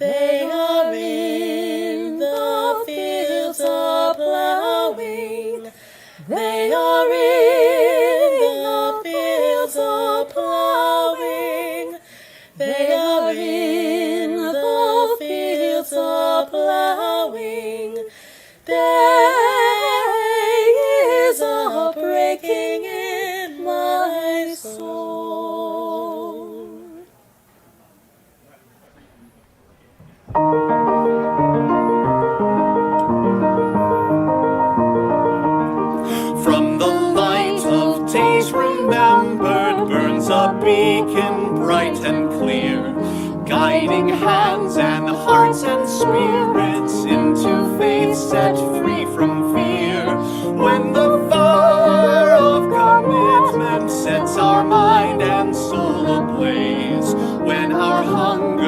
They are in the fields a plowing. They are in the fields a plowing. They are in the fields a plowing. Day is a breaking in my soul. From the light of days remembered burns a beacon bright and clear, guiding hands and hearts and spirits into faith set free from fear. When the fire of commitment sets our mind and soul ablaze, when our hunger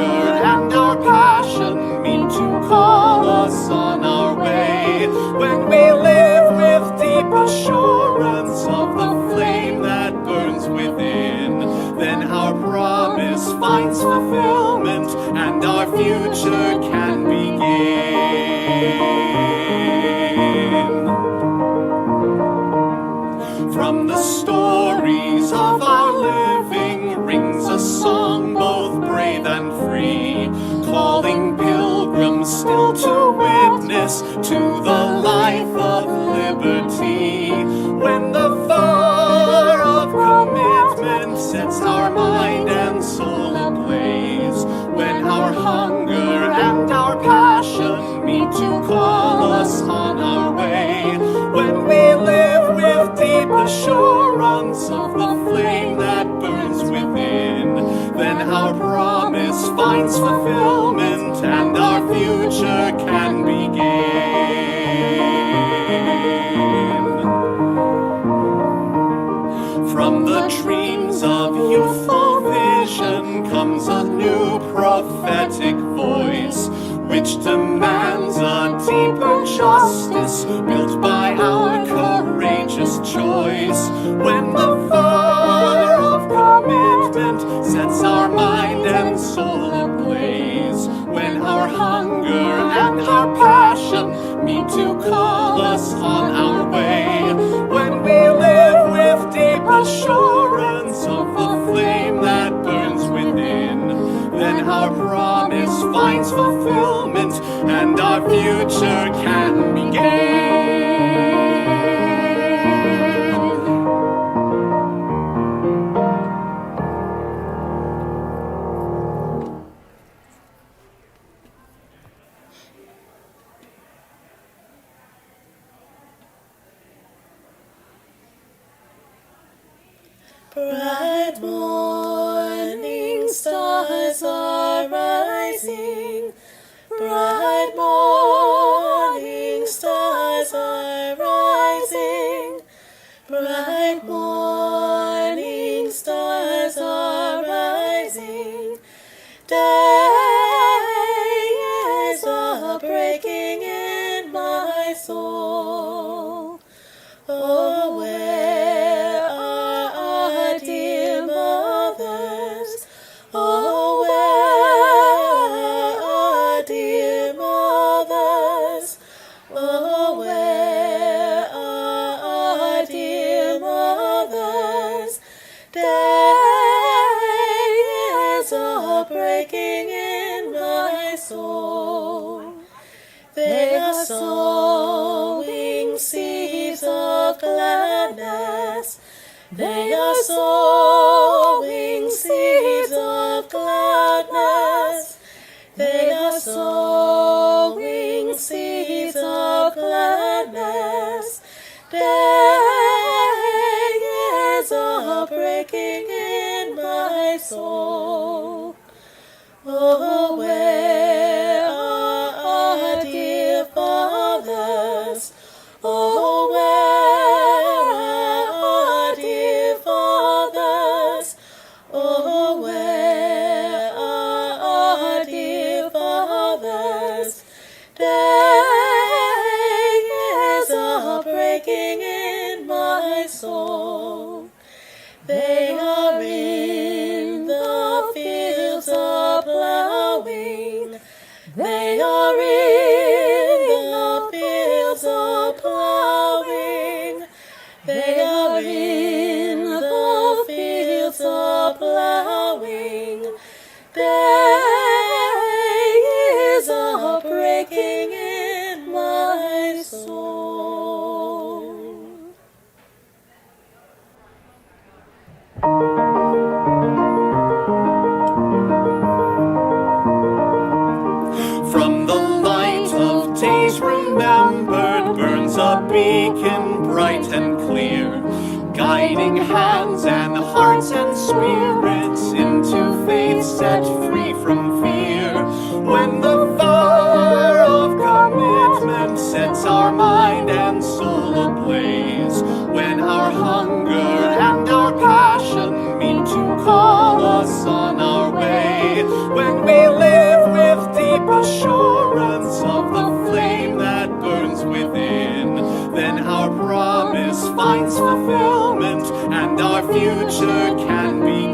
and our passion meet to call us on our way, when we live with deep assurance of the flame that burns within, then our promise finds fulfillment and our future can begin. From the stories of our living rings a song both brave and free, calling pilgrims still to witness to the life of liberty. When the fire of commitment sets our mind and soul ablaze, when our hunger and our passion meet to call us on our way, when we live with deep assurance of the flame that burns within, then our promise finds fulfillment and our future can begin. From the dreams of youthful vision comes a new prophetic voice, which demands a deeper justice built by our courageous choice. When the fire of commitment sets our mind and soul ablaze, when our hunger and our passion meet to call us on our way, when we live with deep assurance of the flame that burns within, then our promise finds fulfillment and our future can begin. Bright morning stars are rising. Bright morning stars are rising. Bright morning stars are rising. Day is a breaking in my soul. Oh, where are our dear mothers? Oh, where are our dear mothers? Oh, where are our dear mothers? Day is a breaking in my soul. They are sowing seeds of gladness. They are sowing seeds of gladness. They are sowing seeds of gladness. Day is a breaking in my soul. Oh, where are our dear fathers? Oh, where are our dear fathers? Oh, where are our dear fathers? Day is a breaking in my soul. They are in the fields a plowing. are in the fields of plowing. They are in the fields of plowing. There is a breaking in my soul. From the light of days remembered burns a beacon bright and clear, guiding hands and hearts and spirits into faith set free from fear. When the fire of commitment sets our mind and soul ablaze, when our hunger and our passion meet to call us on our way, when we live with deep assurance of the flame that burns within, then our promise finds fulfillment and our future can begin.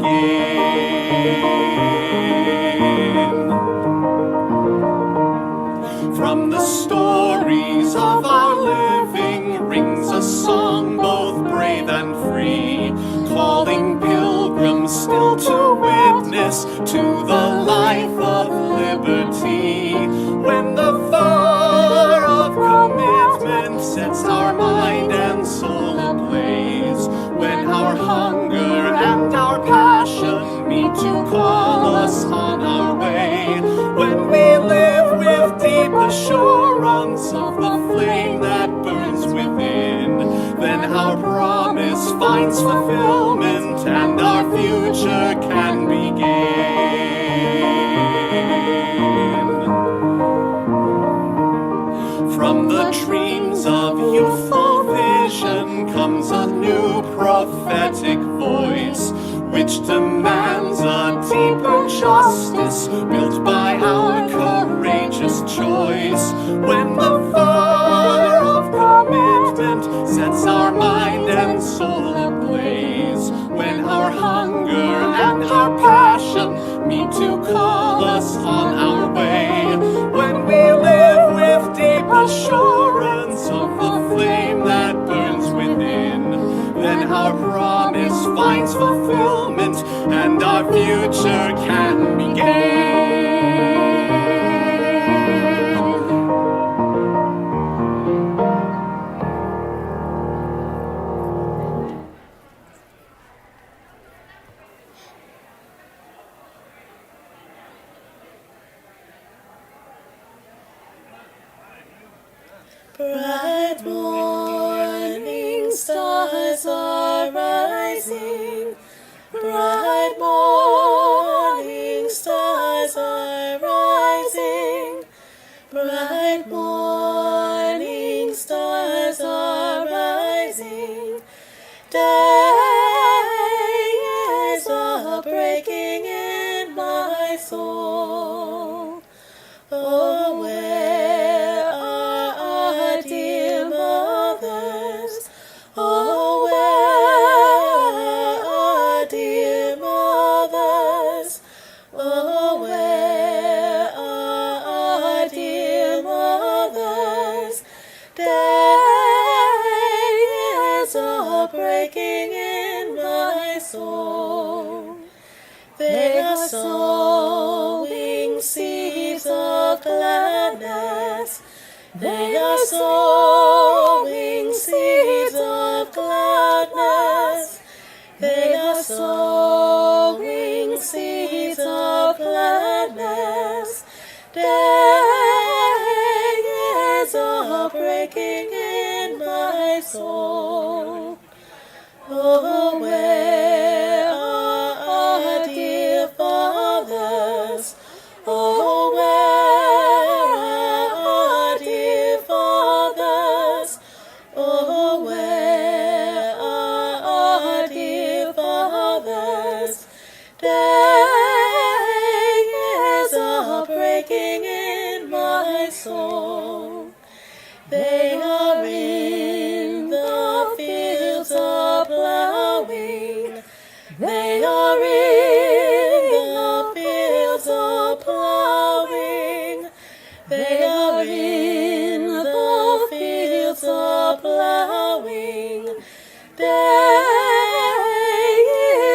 From the stories of our living rings a song both brave and free, calling pilgrims still to witness to the life of liberty. When the fire of commitment sets our mind and soul ablaze, when our hunger and our passion meet to call us on our way, when we live with deep assurance of the flame that burns within, then our promise finds fulfillment and our future can begin. From the dreams of youthful vision comes a new prophetic voice, which demands a deeper justice built by our courageous choice. When the fire of commitment sets our mind and soul ablaze, when our hunger and our passion meet to call us on our way, when we live with deep assurance of the flame that burns within, then our promise finds fulfillment and our future can begin. Bright morning stars are rising. Bright morning stars are rising. Bright morning stars are rising. Day is a breaking in my soul. Oh, where are our dear mothers? Oh, where are our dear mothers? Oh, where are our dear mothers? There is a breaking in my soul. They are sowing seeds of gladness. They are sowing seeds of gladness. They are sowing seeds of gladness. There is a breaking in my soul. Oh, where are our dear fathers? Oh, where are our dear fathers? Oh, where are our dear fathers? There is a breaking in my soul. They are in the fields of plowing. They are in the fields of plowing. They are in the fields a plowing. Day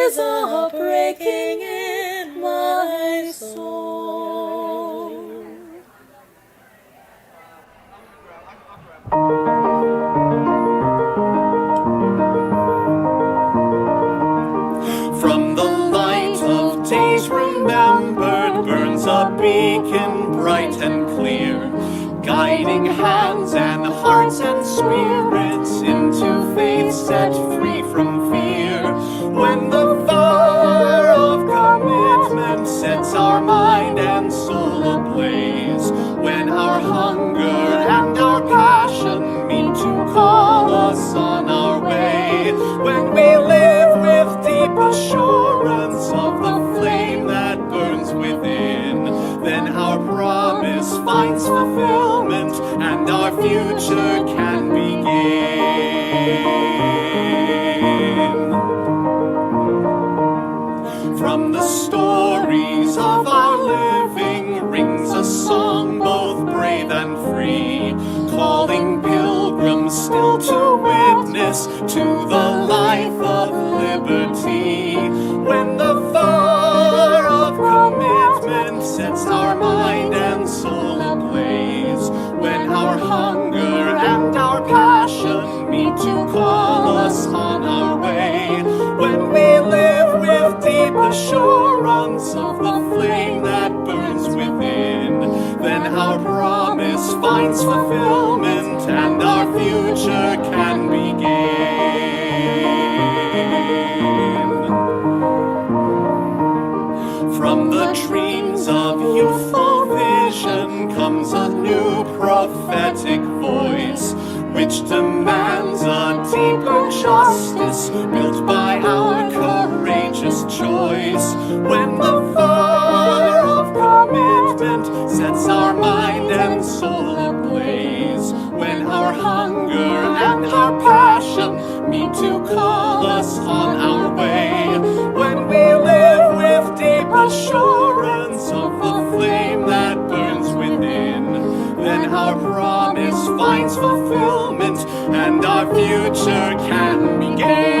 is a breaking in my soul. From the light of days remembered burns a beacon bright and clear, guiding hands and hearts and spirits into faith set free from fear. When the fire of commitment sets our mind and soul ablaze, when our hunger and our passion meet to call us on our way, when we live with deep assurance of the flame that burns within, then our promise finds fulfillment and our future can begin. From the stories of our living rings a song both brave and free, calling pilgrims still to witness to the life of liberty. When the fire of commitment sets our mind and soul ablaze, when our hunger and our passion meet to call us on our way, when we live with deep assurance of the flame that burns within, then our promise finds fulfillment and our future can begin. From the dreams of youthful vision comes a new prophetic voice, which demands a deeper justice built by our courageous choice. When the fire of commitment sets our mind and soul ablaze, when our hunger and our passion meet to call us on our way, when we live with deep assurance of the flame that burns within, then our promise finds fulfillment and our future can begin.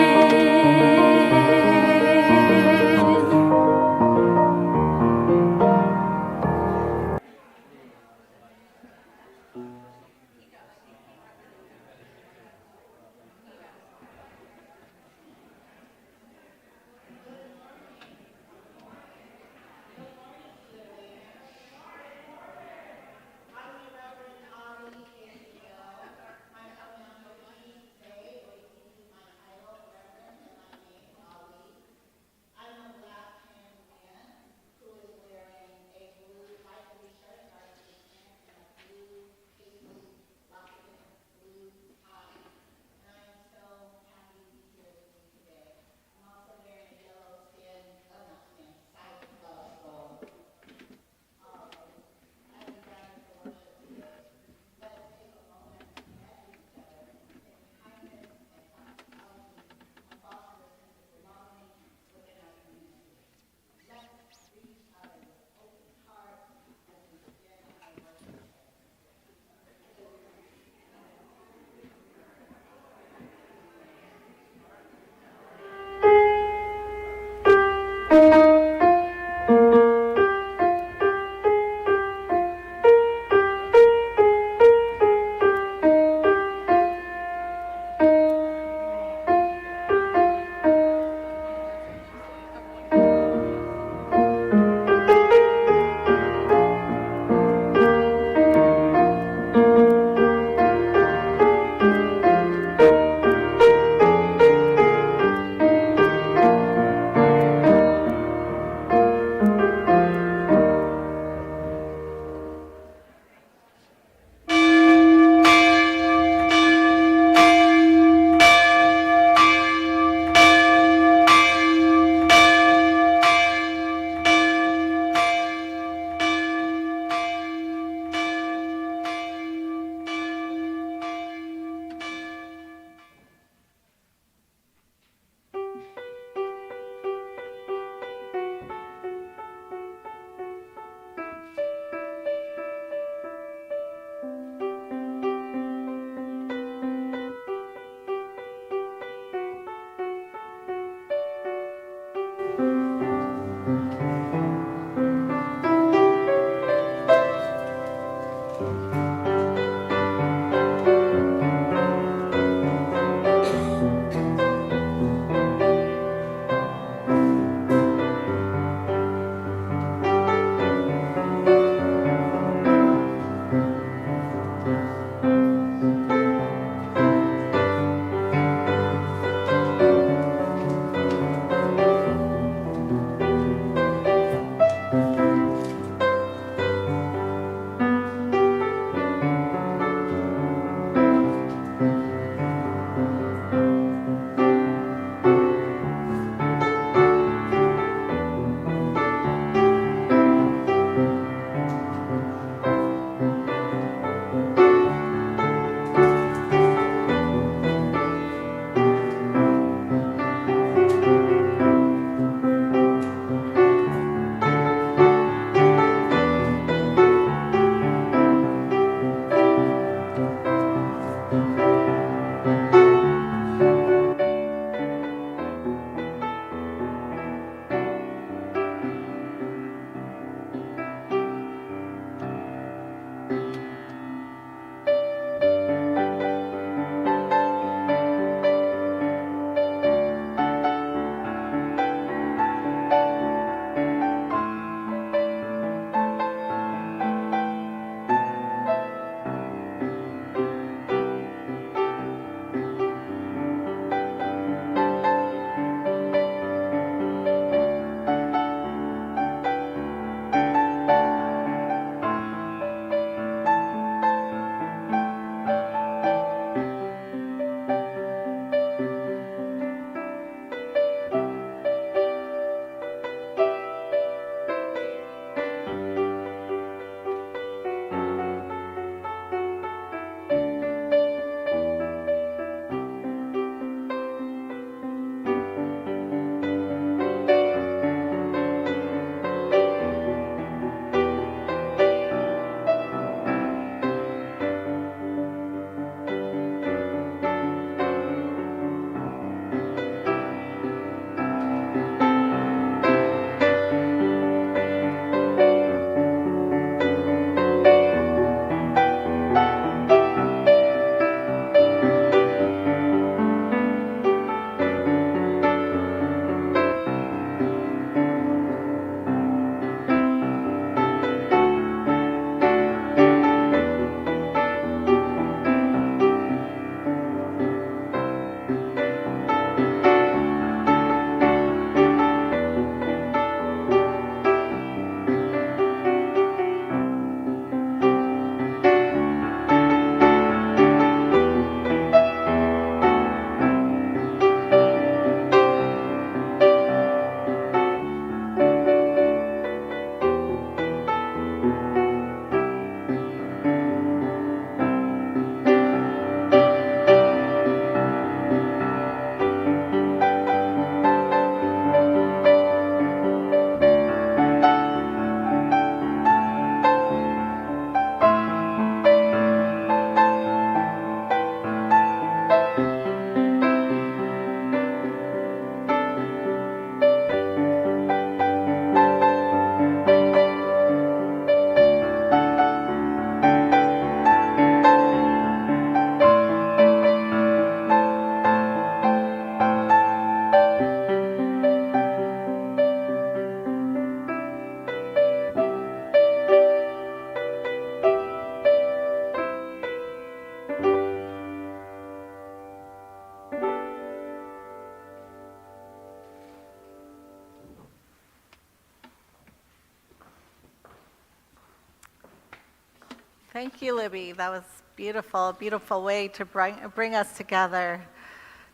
Thank you, Libby. That was beautiful, beautiful way to bring us together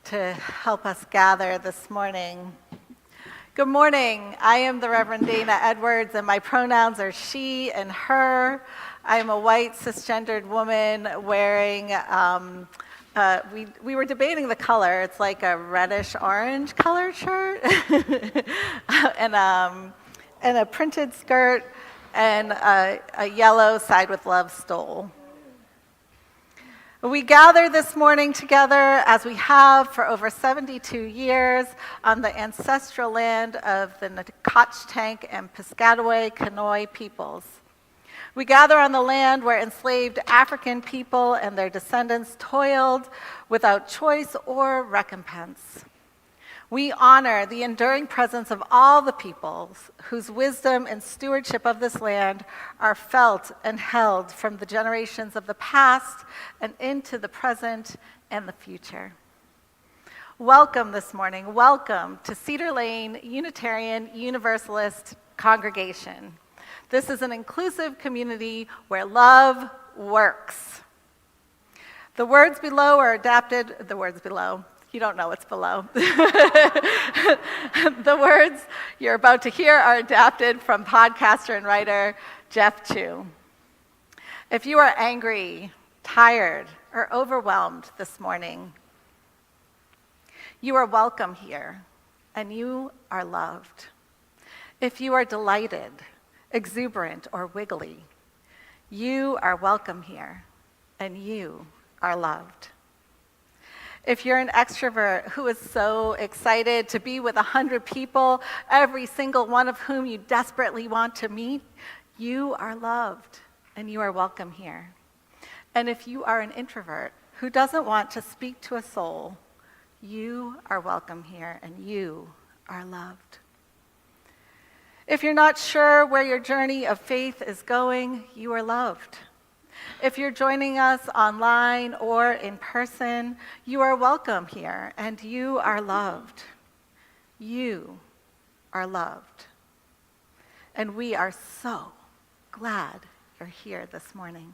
to help us gather this morning. Good morning. I am the Reverend Dayna Edwards, and my pronouns are she and her. I am a white cisgendered woman wearing, we were debating the color. It's like a reddish-orange colored shirt and a printed skirt and a yellow Side with Love stole. We gather this morning together, as we have for over 72 years, on the ancestral land of the Nacotchtank and Piscataway Kainai peoples. We gather on the land where enslaved African people and their descendants toiled without choice or recompense. We honor the enduring presence of all the peoples whose wisdom and stewardship of this land are felt and held from the generations of the past and into the present and the future. Welcome this morning. Welcome to Cedar Lane Unitarian Universalist Congregation. This is an inclusive community where love works. The words below are adapted, you don't know what's below. The words you're about to hear are adapted from podcaster and writer Jeff Chu. If you are angry, tired, or overwhelmed this morning, you are welcome here, and you are loved. If you are delighted, exuberant, or wiggly, you are welcome here, and you are loved. If you're an extrovert who is so excited to be with 100 people, every single one of whom you desperately want to meet, you are loved and you are welcome here. And if you are an introvert who doesn't want to speak to a soul, you are welcome here and you are loved. If you're not sure where your journey of faith is going, you are loved. If you're joining us online or in person, you are welcome here, and you are loved. You are loved. And we are so glad you're here this morning.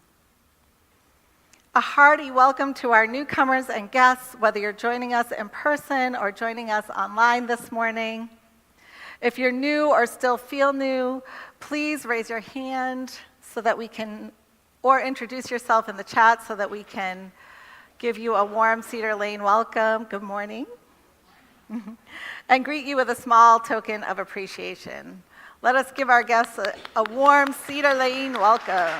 A hearty welcome to our newcomers and guests, whether you're joining us in person or joining us online this morning. If you're new or still feel new, please raise your hand so that we can, or introduce yourself in the chat so that we can give you a warm Cedar Lane welcome. Good morning. And greet you with a small token of appreciation. Let us give our guests a warm Cedar Lane welcome.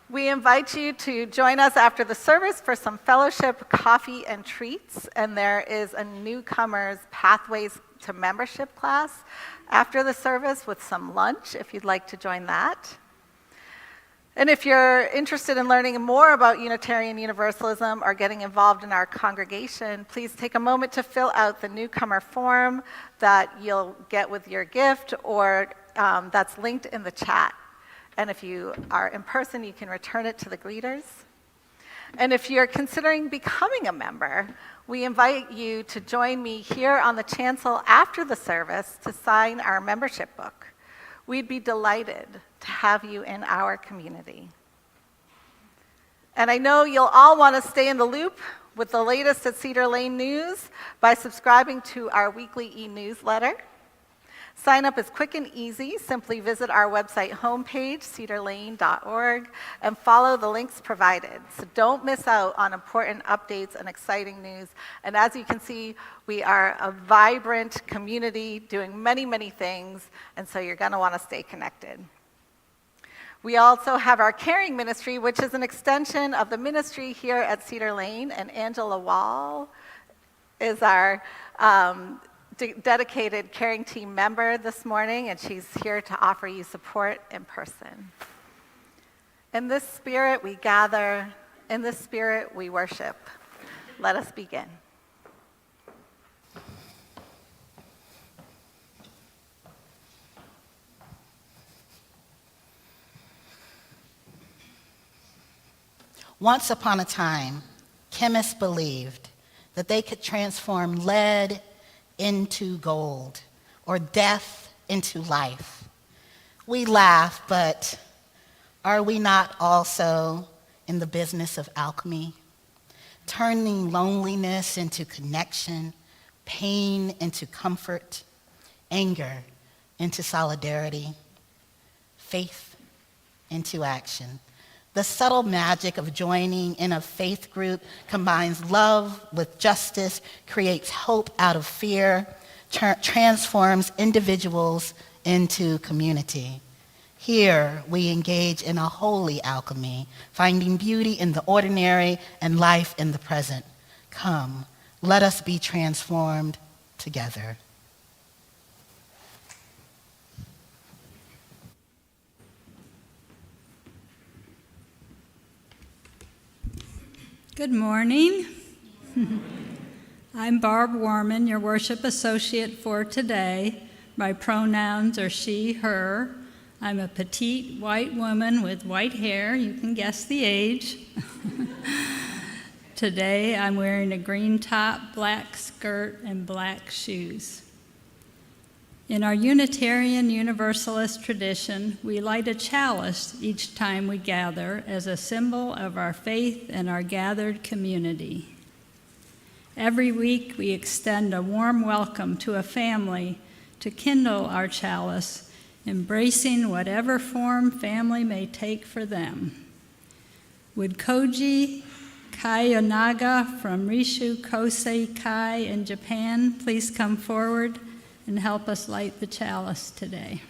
We invite you to join us after the service for some fellowship, coffee, and treats. And there is a newcomers Pathways to Membership class after the service with some lunch if you'd like to join that. And if you're interested in learning more about Unitarian Universalism or getting involved in our congregation, please take a moment to fill out the newcomer form that you'll get with your gift or that's linked in the chat. And if you are in person, you can return it to the greeters. And if you're considering becoming a member, we invite you to join me here on the chancel after the service to sign our membership book. We'd be delighted to have you in our community. And I know you'll all want to stay in the loop with the latest at Cedar Lane News by subscribing to our weekly e-newsletter. Sign up is quick and easy. Simply visit our website homepage, cedarlane.org, and follow the links provided. So don't miss out on important updates and exciting news. And as you can see, we are a vibrant community doing many, many things, and so you're going to want to stay connected. We also have our caring ministry, which is an extension of the ministry here at Cedar Lane, and Angela Wall is our dedicated caring team member this morning, and she's here to offer you support in person. In this spirit we gather, in this spirit we worship. Let us begin. Once upon a time, chemists believed that they could transform lead into gold, or death into life. We laugh, but are we not also in the business of alchemy? Turning loneliness into connection, pain into comfort, anger into solidarity, faith into action. The subtle magic of joining in a faith group combines love with justice, creates hope out of fear, transforms individuals into community. Here, we engage in a holy alchemy, finding beauty in the ordinary and life in the present. Come, let us be transformed together. Good morning. I'm Barb Warman, your worship associate for today. My pronouns are she, her. I'm a petite white woman with white hair. You can guess the age. Today I'm wearing a green top, black skirt, and black shoes. In our Unitarian Universalist tradition, we light a chalice each time we gather as a symbol of our faith and our gathered community. Every week we extend a warm welcome to a family to kindle our chalice, embracing whatever form family may take for them. Would Koji Kayonaga from Rishu Kosei Kai in Japan please come forward and help us light the chalice today?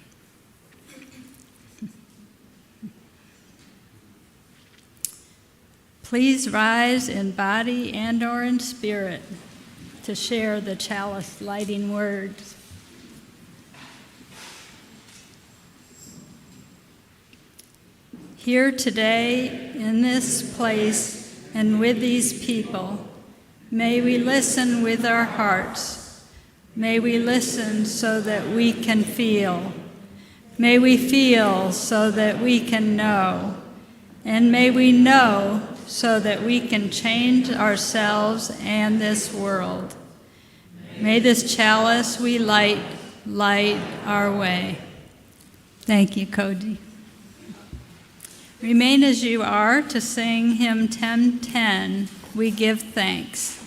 Please rise in body and or in spirit to share the chalice lighting words. Here today, in this place, and with these people, may we listen with our hearts. May we listen so that we can feel. May we feel so that we can know. And may we know so that we can change ourselves and this world. May this chalice we light our way. Thank you, Koji. Remain as you are to sing hymn 1010, We Give Thanks.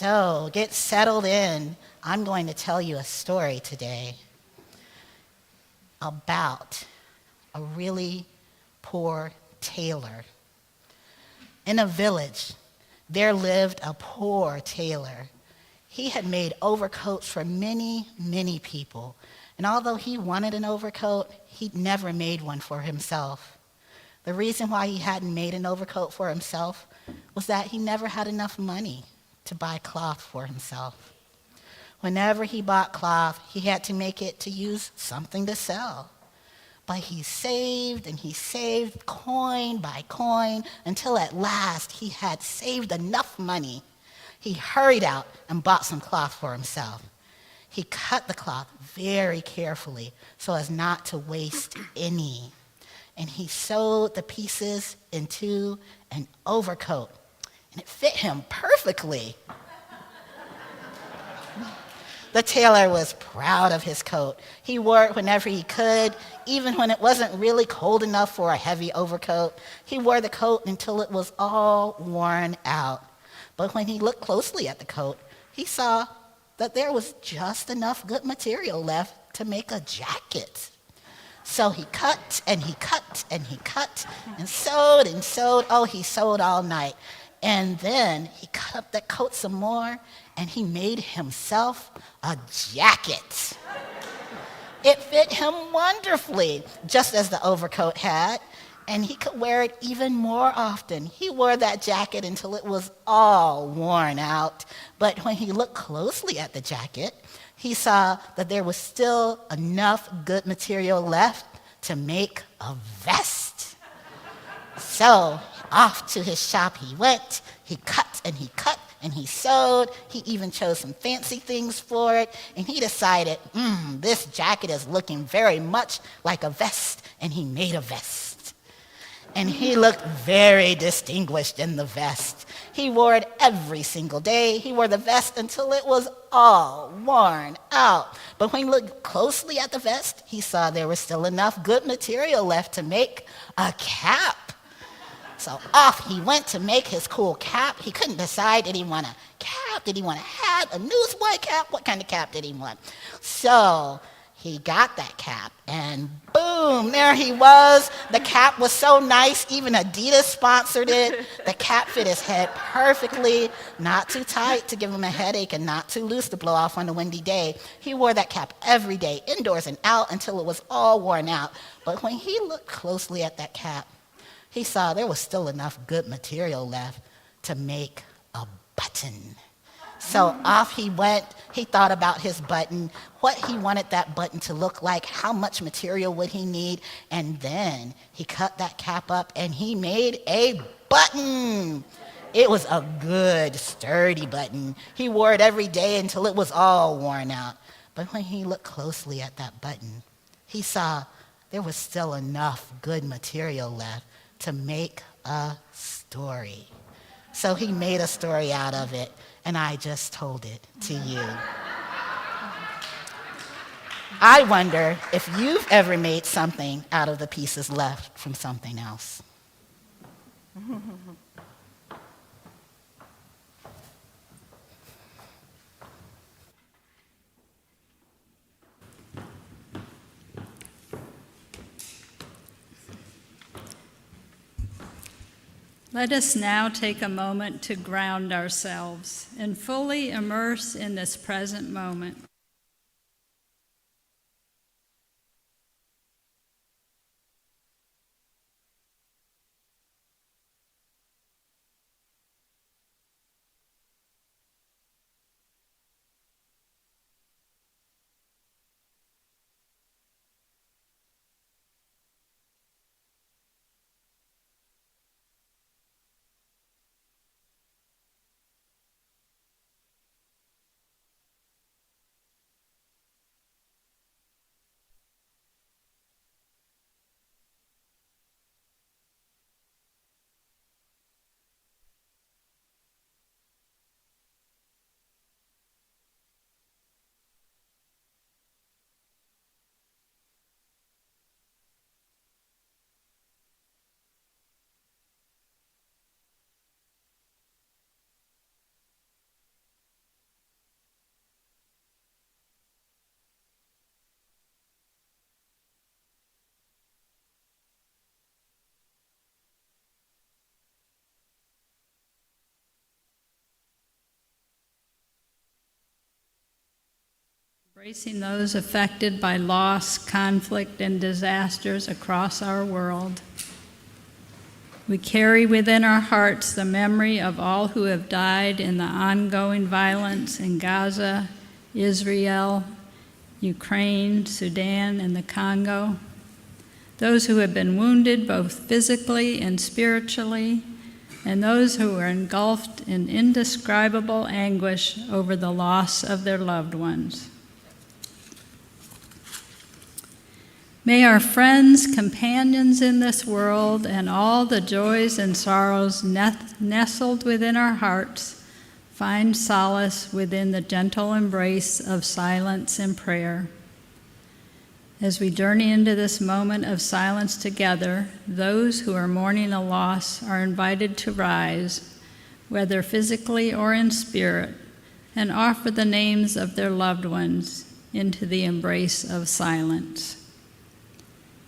So get settled in. I'm going to tell you a story today about a really poor tailor. In a village, there lived a poor tailor. He had made overcoats for many, many people. And although he wanted an overcoat, he'd never made one for himself. The reason why he hadn't made an overcoat for himself was that he never had enough money to buy cloth for himself. Whenever he bought cloth, he had to make it to use something to sell. But he saved and he saved coin by coin until at last he had saved enough money. He hurried out and bought some cloth for himself. He cut the cloth very carefully so as not to waste any. And he sewed the pieces into an overcoat. And it fit him perfectly. The tailor was proud of his coat. He wore it whenever he could, even when it wasn't really cold enough for a heavy overcoat. He wore the coat until it was all worn out. But when he looked closely at the coat, he saw that there was just enough good material left to make a jacket. So he cut and he cut and he cut and sewed and sewed. Oh, he sewed all night. And then he cut up that coat some more and he made himself a jacket. It fit him wonderfully, just as the overcoat had, and he could wear it even more often. He wore that jacket until it was all worn out. But when he looked closely at the jacket, he saw that there was still enough good material left to make a vest. So off to his shop he went. He cut and he cut and he sewed. He even chose some fancy things for it. And he decided, this jacket is looking very much like a vest. And he made a vest. And he looked very distinguished in the vest. He wore it every single day. He wore the vest until it was all worn out. But when he looked closely at the vest, he saw there was still enough good material left to make a cap. So off he went to make his cool cap. He couldn't decide, did he want a cap? Did he want a hat? A newsboy cap? What kind of cap did he want? So he got that cap, and boom, there he was. The cap was so nice, even Adidas sponsored it. The cap fit his head perfectly, not too tight to give him a headache and not too loose to blow off on a windy day. He wore that cap every day, indoors and out, until it was all worn out. But when he looked closely at that cap, he saw there was still enough good material left to make a button. So off he went. He thought about his button, what he wanted that button to look like, how much material would he need, and then he cut that cap up and he made a button. It was a good, sturdy button. He wore it every day until it was all worn out. But when he looked closely at that button, he saw there was still enough good material left to make a story. So he made a story out of it, and I just told it to you. I wonder if you've ever made something out of the pieces left from something else. Let us now take a moment to ground ourselves and fully immerse in this present moment. Embracing those affected by loss, conflict, and disasters across our world. We carry within our hearts the memory of all who have died in the ongoing violence in Gaza, Israel, Ukraine, Sudan, and the Congo. Those who have been wounded both physically and spiritually, and those who are engulfed in indescribable anguish over the loss of their loved ones. May our friends, companions in this world, and all the joys and sorrows nestled within our hearts Find solace within the gentle embrace of silence and prayer. As we journey into this moment of silence together, those who are mourning a loss are invited to rise, whether physically or in spirit, and offer the names of their loved ones into the embrace of silence.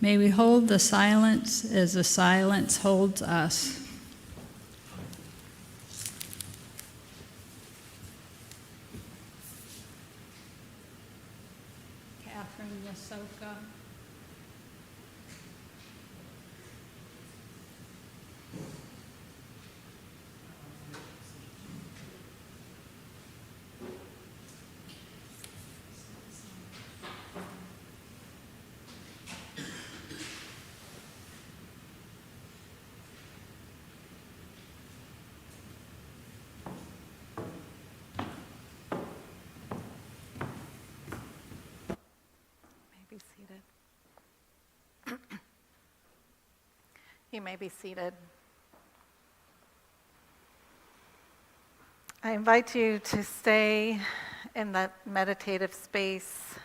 May we hold the silence as the silence holds us. Be seated. You may be seated. I invite you to stay in that meditative space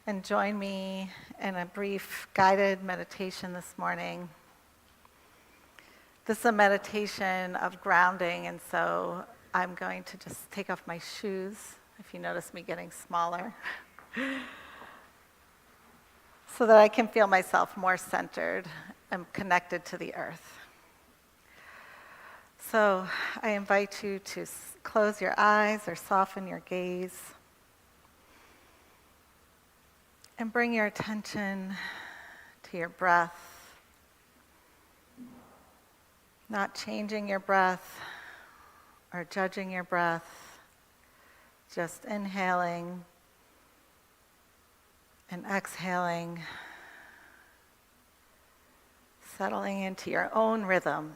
and join me in a brief guided meditation this morning. This is a meditation of grounding, and so I'm going to just take off my shoes, if you notice me getting smaller, so that I can feel myself more centered and connected to the earth. So I invite you to close your eyes or soften your gaze and bring your attention to your breath, not changing your breath or judging your breath, just inhaling and exhaling, settling into your own rhythm.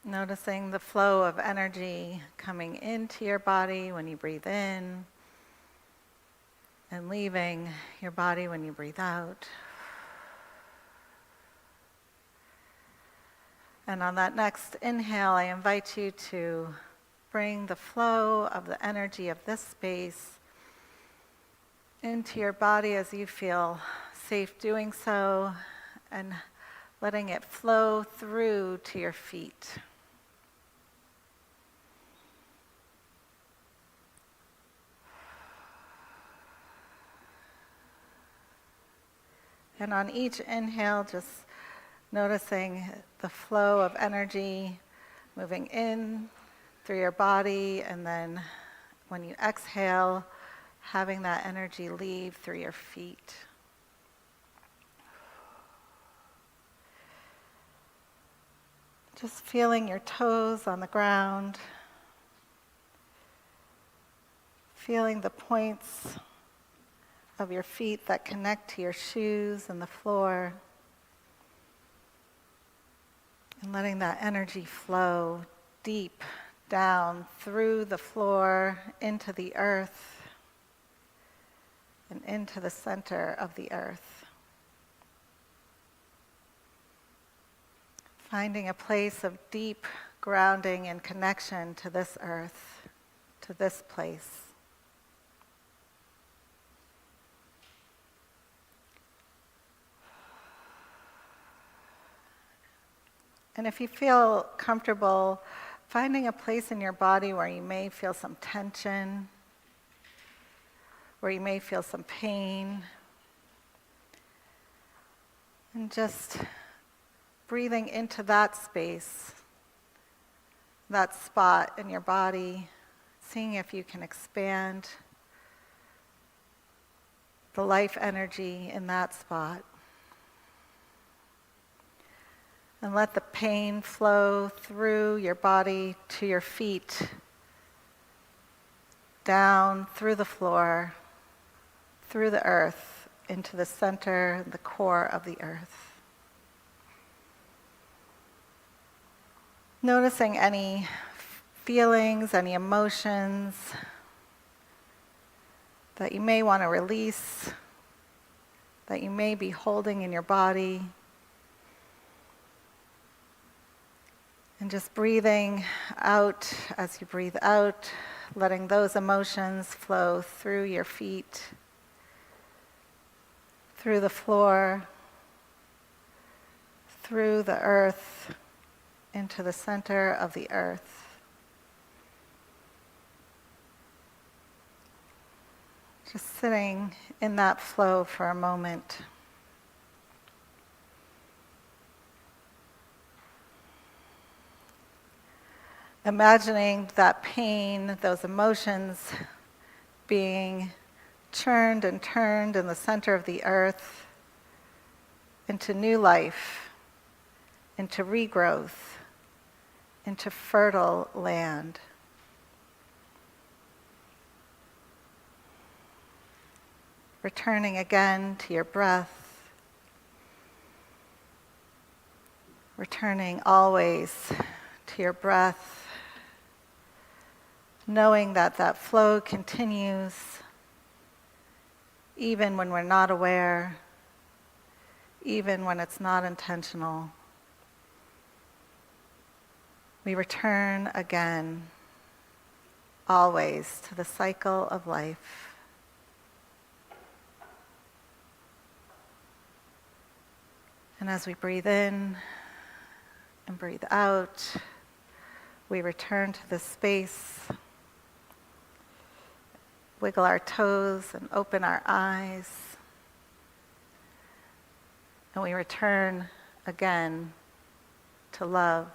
Noticing the flow of energy coming into your body when you breathe in and leaving your body when you breathe out. And on that next inhale, I invite you to bring the flow of the energy of this space into your body as you feel safe doing so, and letting it flow through to your feet. And on each inhale, just noticing the flow of energy moving in through your body, and then when you exhale, having that energy leave through your feet. Just feeling your toes on the ground, feeling the points of your feet that connect to your shoes and the floor, and letting that energy flow deep down through the floor into the earth and into the center of the earth. Finding a place of deep grounding and connection to this earth, to this place. And if you feel comfortable, finding a place in your body where you may feel some tension, where you may feel some pain, and just breathing into that space, that spot in your body, seeing if you can expand the life energy in that spot. And let the pain flow through your body to your feet, down through the floor, through the earth, into the center, the core of the earth. Noticing any feelings, any emotions that you may want to release, that you may be holding in your body. And just breathing out as you breathe out, letting those emotions flow through your feet, through the floor, through the earth, into the center of the earth. Just sitting in that flow for a moment. Imagining that pain, those emotions being churned and turned in the center of the earth into new life, into regrowth, into fertile land. Returning again to your breath, returning always to your breath, knowing that that flow continues even when we're not aware, even when it's not intentional. We return again, always, to the cycle of life. And as we breathe in and breathe out, we return to this space, wiggle our toes and open our eyes, and we return again to love.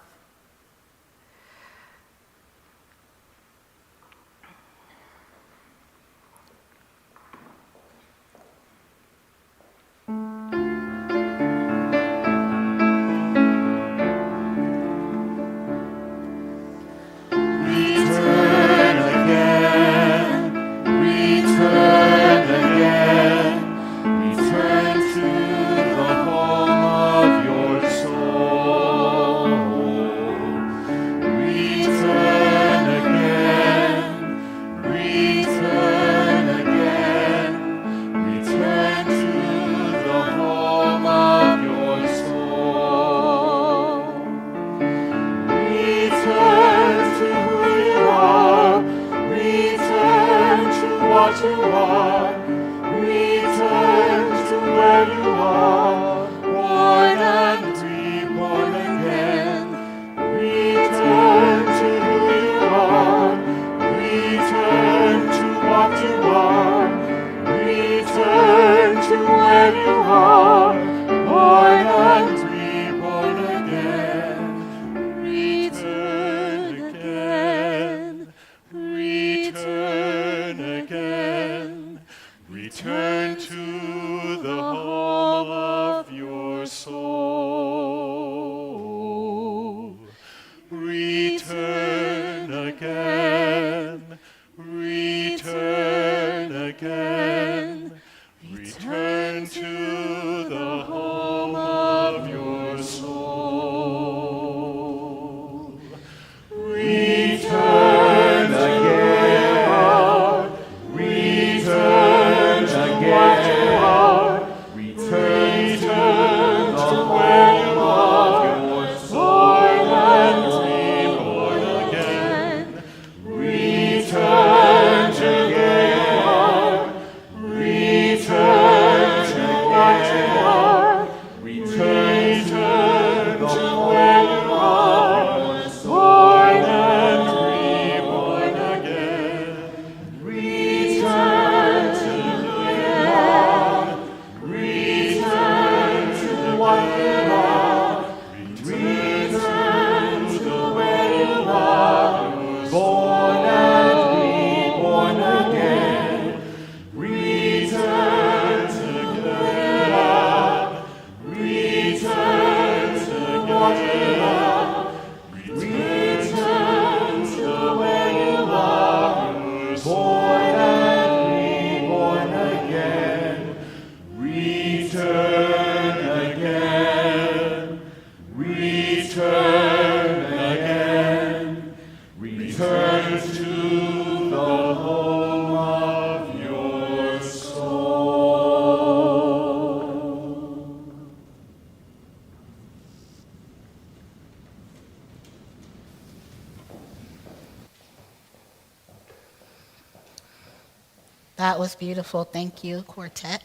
That was beautiful. Thank you, quartet.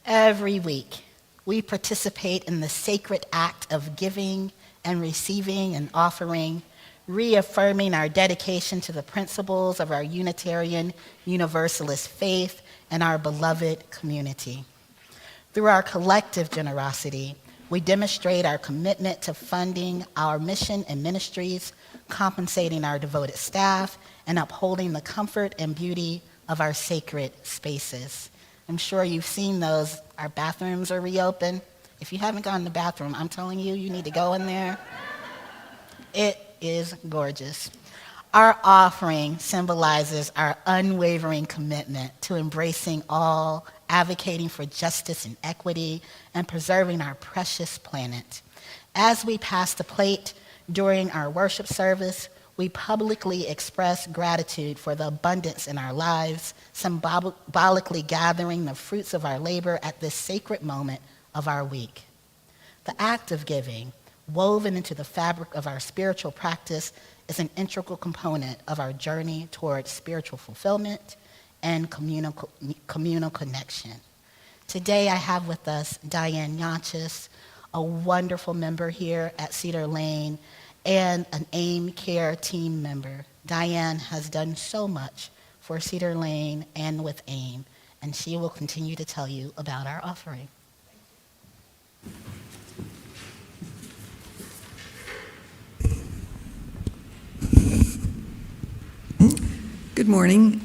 Every week, we participate in the sacred act of giving and receiving and offering, reaffirming our dedication to the principles of our Unitarian Universalist faith and our beloved community. Through our collective generosity, we demonstrate our commitment to funding our mission and ministries, compensating our devoted staff, and upholding the comfort and beauty of our sacred spaces. I'm sure you've seen those. Our bathrooms are reopened. If you haven't gone to the bathroom, I'm telling you, you need to go in there. It is gorgeous. Our offering symbolizes our unwavering commitment to embracing all, advocating for justice and equity, and preserving our precious planet. As we pass the plate during our worship service, we publicly express gratitude for the abundance in our lives, symbolically gathering the fruits of our labor at this sacred moment of our week. The act of giving, woven into the fabric of our spiritual practice, is an integral component of our journey towards spiritual fulfillment and communal connection. Today I have with us Diane Yanchis, a wonderful member here at Cedar Lane, and an AIM Care team member. Diane has done so much for Cedar Lane and with AIM, and she will continue to tell you about our offering. Good morning.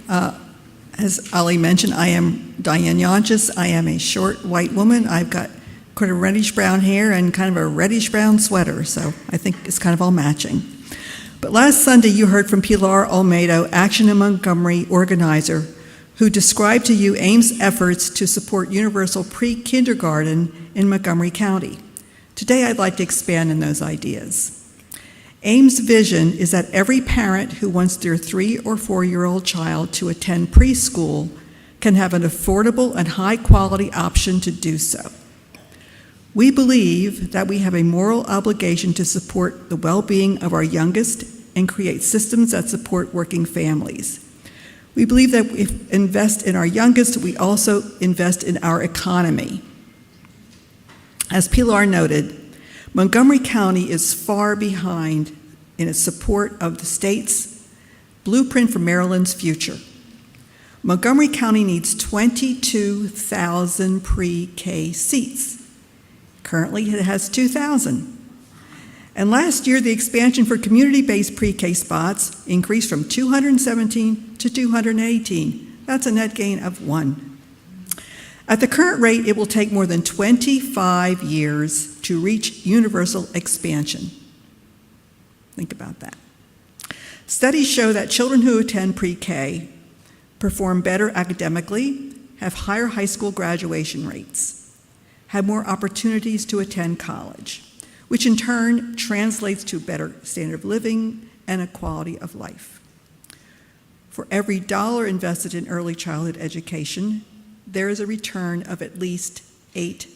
As Ali mentioned, I am Diane Yanchis. I am a short white woman. I've got kind of reddish-brown hair and kind of a reddish-brown sweater, so I think it's kind of all matching. But last Sunday, you heard from Pilar Olmedo, Action in Montgomery organizer, who described to you AIM's efforts to support universal pre-kindergarten in Montgomery County. Today, I'd like to expand on those ideas. AIM's vision is that every parent who wants their 3 or 4-year-old child to attend preschool can have an affordable and high-quality option to do so. We believe that we have a moral obligation to support the well-being of our youngest and create systems that support working families. We believe that if we invest in our youngest, we also invest in our economy. As Pilar noted, Montgomery County is far behind in its support of the state's blueprint for Maryland's future. Montgomery County needs 22,000 pre-K seats. Currently, it has 2,000. And last year, the expansion for community-based pre-K spots increased from 217 to 218. That's a net gain of 1. At the current rate, it will take more than 25 years to reach universal expansion. Think about that. Studies show that children who attend pre-K perform better academically, have higher high school graduation rates, have more opportunities to attend college, which in turn translates to a better standard of living and a quality of life. For every dollar invested in early childhood education, there is a return of at least $8.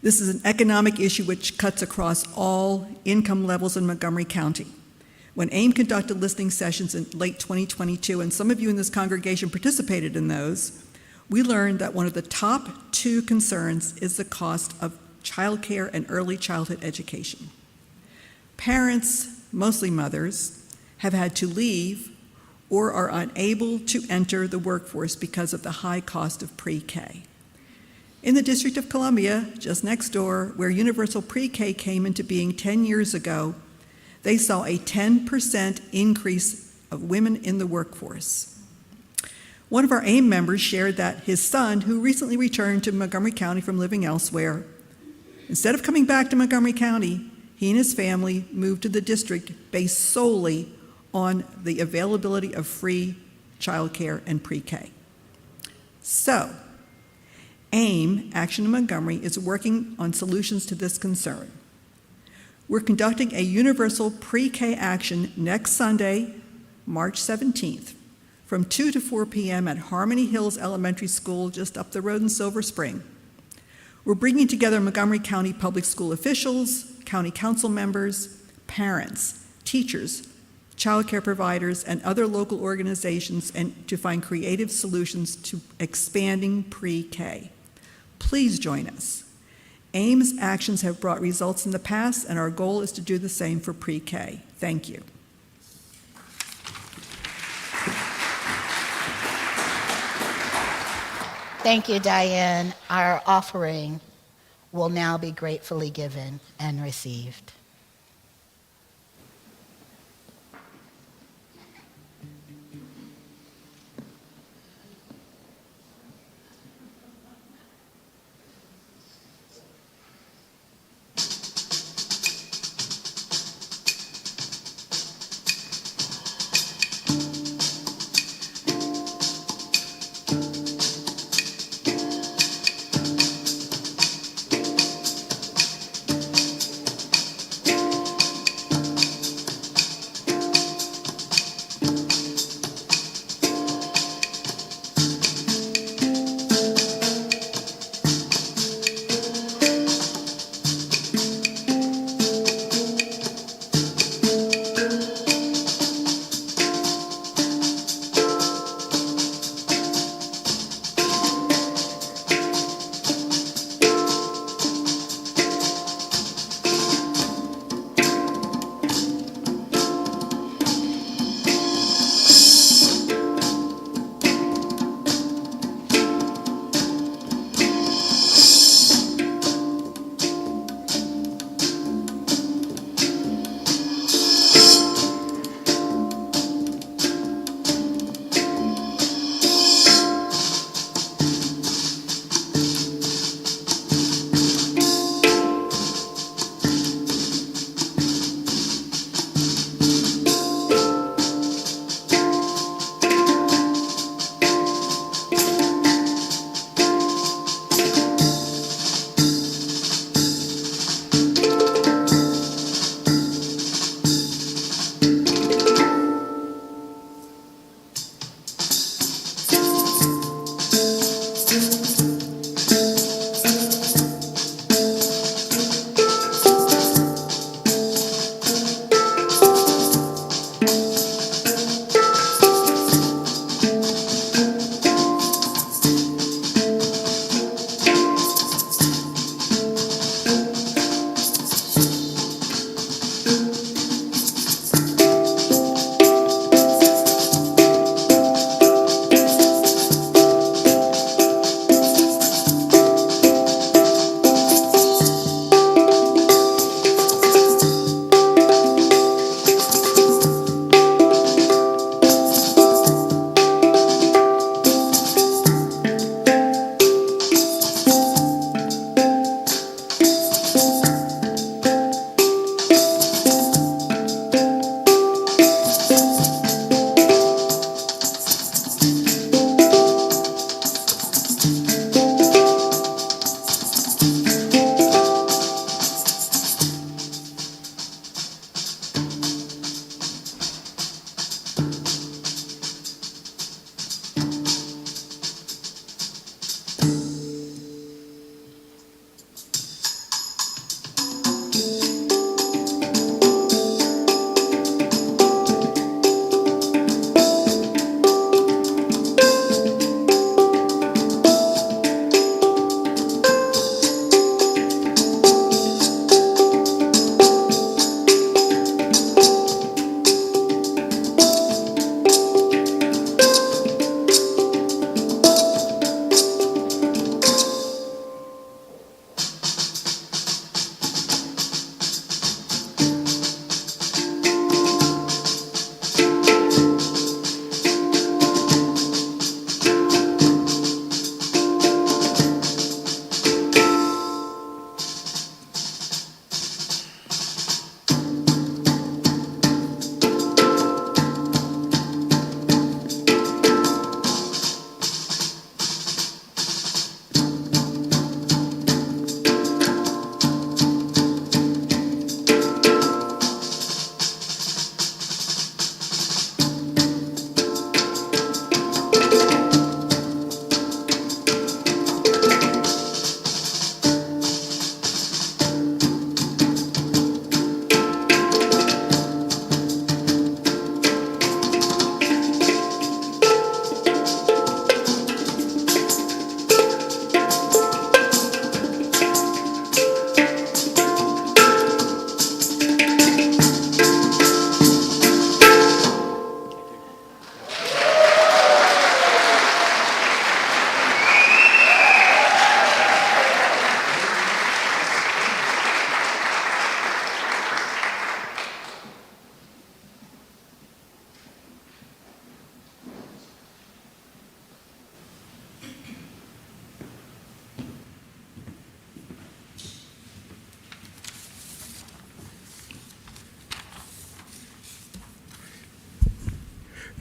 This is an economic issue which cuts across all income levels in Montgomery County. When AIM conducted listening sessions in late 2022, and some of you in this congregation participated in those, we learned that one of the top 2 concerns is the cost of childcare and early childhood education. Parents, mostly mothers, have had to leave or are unable to enter the workforce because of the high cost of pre-K. In the District of Columbia, just next door, where universal pre-K came into being 10 years ago, they saw a 10% increase of women in the workforce. One of our AIM members shared that his son, who recently returned to Montgomery County from living elsewhere, instead of coming back to Montgomery County, he and his family moved to the district based solely on the availability of free childcare and pre-K. So, AIM, Action in Montgomery, is working on solutions to this concern. We're conducting a universal pre-K action next Sunday, March 17th, from 2 to 4 p.m. at Harmony Hills Elementary School just up the road in Silver Spring. We're bringing together Montgomery County Public School officials, county council members, parents, teachers, child care providers, and other local organizations and to find creative solutions to expanding pre-K. Please join us. AIM's actions have brought results in the past, and our goal is to do the same for pre-K. Thank you. Thank you, Diane. Our offering will now be gratefully given and received.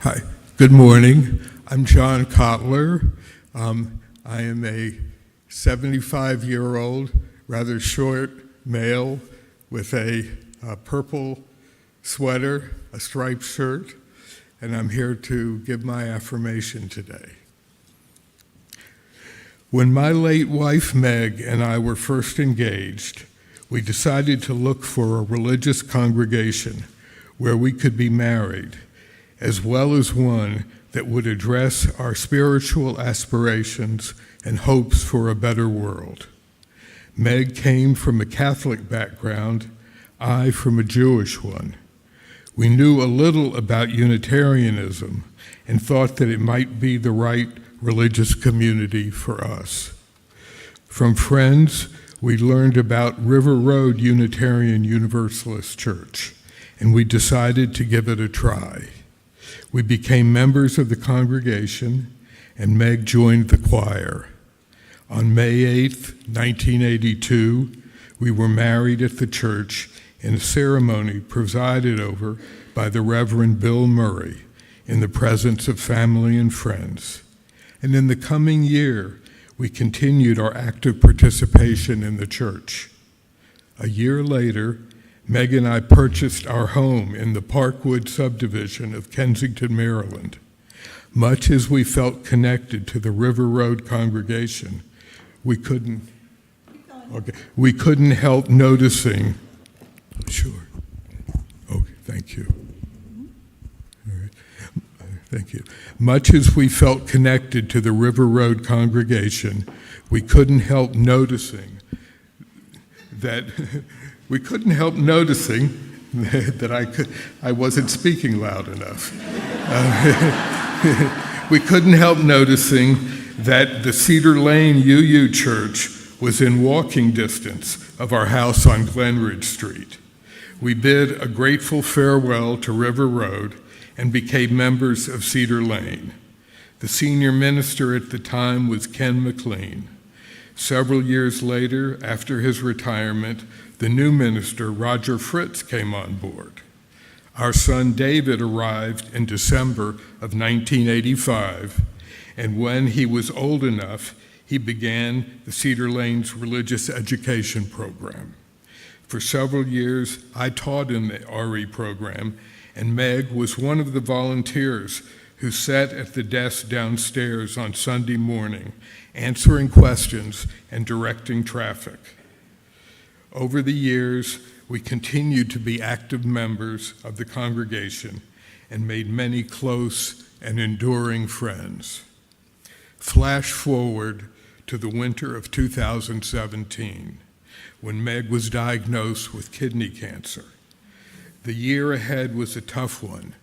Hi, good morning. I'm John Kotler. I am a 75-year-old, rather short male with a purple sweater, a striped shirt, and I'm here to give my affirmation today. When my late wife Meg and I were first engaged, we decided to look for a religious congregation where we could be married, as well as one that would address our spiritual aspirations and hopes for a better world. Meg came from a Catholic background, I from a Jewish one. We knew a little about Unitarianism and thought that it might be the right religious community for us. From friends, we learned about River Road Unitarian Universalist Church, and we decided to give it a try. We became members of the congregation, and Meg joined the choir. On May 8th, 1982, we were married at the church in a ceremony presided over by the Reverend Bill Murray in the presence of family and friends. And in the coming year, we continued our active participation in the church. A year later, Meg and I purchased our home in the Parkwood subdivision of Kensington, Maryland. Much as we felt connected to the River Road congregation, we couldn't help noticing. Sure. Okay, thank you. All right. Thank you. Much as we felt connected to the River Road congregation, we couldn't help noticing that I wasn't speaking loud enough. We couldn't help noticing that the Cedar Lane UU Church was in walking distance of our house on Glenridge Street. We bid a grateful farewell to River Road and became members of Cedar Lane. The senior minister at the time was Ken McLean. Several years later, after his retirement, the new minister, Roger Fritz, came on board. Our son David arrived in December of 1985, and when he was old enough, he began the Cedar Lane's religious education program. For several years, I taught in the RE program, and Meg was one of the volunteers who sat at the desk downstairs on Sunday morning, answering questions and directing traffic. Over the years, we continued to be active members of the congregation and made many close and enduring friends. Flash forward to the winter of 2017, when Meg was diagnosed with kidney cancer. The year ahead was a tough one.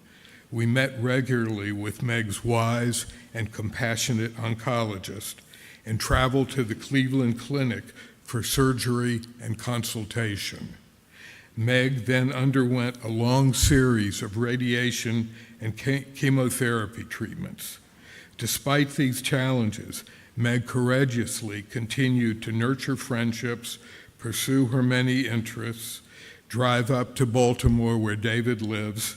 We met regularly with Meg's wise and compassionate oncologist and traveled to the Cleveland Clinic for surgery and consultation. Meg then underwent a long series of radiation and chemotherapy treatments. Despite these challenges, Meg courageously continued to nurture friendships, pursue her many interests, drive up to Baltimore where David lives.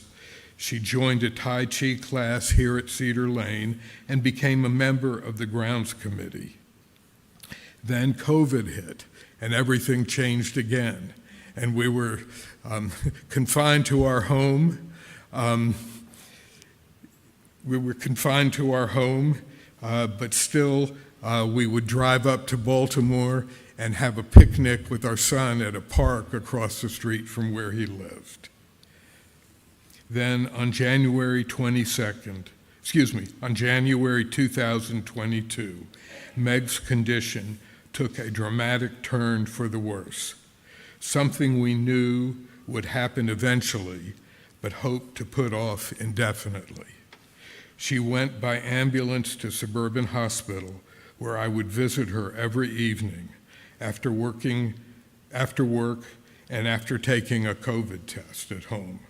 She joined a Tai Chi class here at Cedar Lane and became a member of the grounds committee. Then COVID hit and everything changed again, and we were confined to our home. But still we would drive up to Baltimore and have a picnic with our son at a park across the street from where he lived. Then on January 2022, Meg's condition took a dramatic turn for the worse, something we knew would happen eventually, but hoped to put off indefinitely. She went by ambulance to Suburban Hospital, where I would visit her every evening after work and after taking a COVID test at home.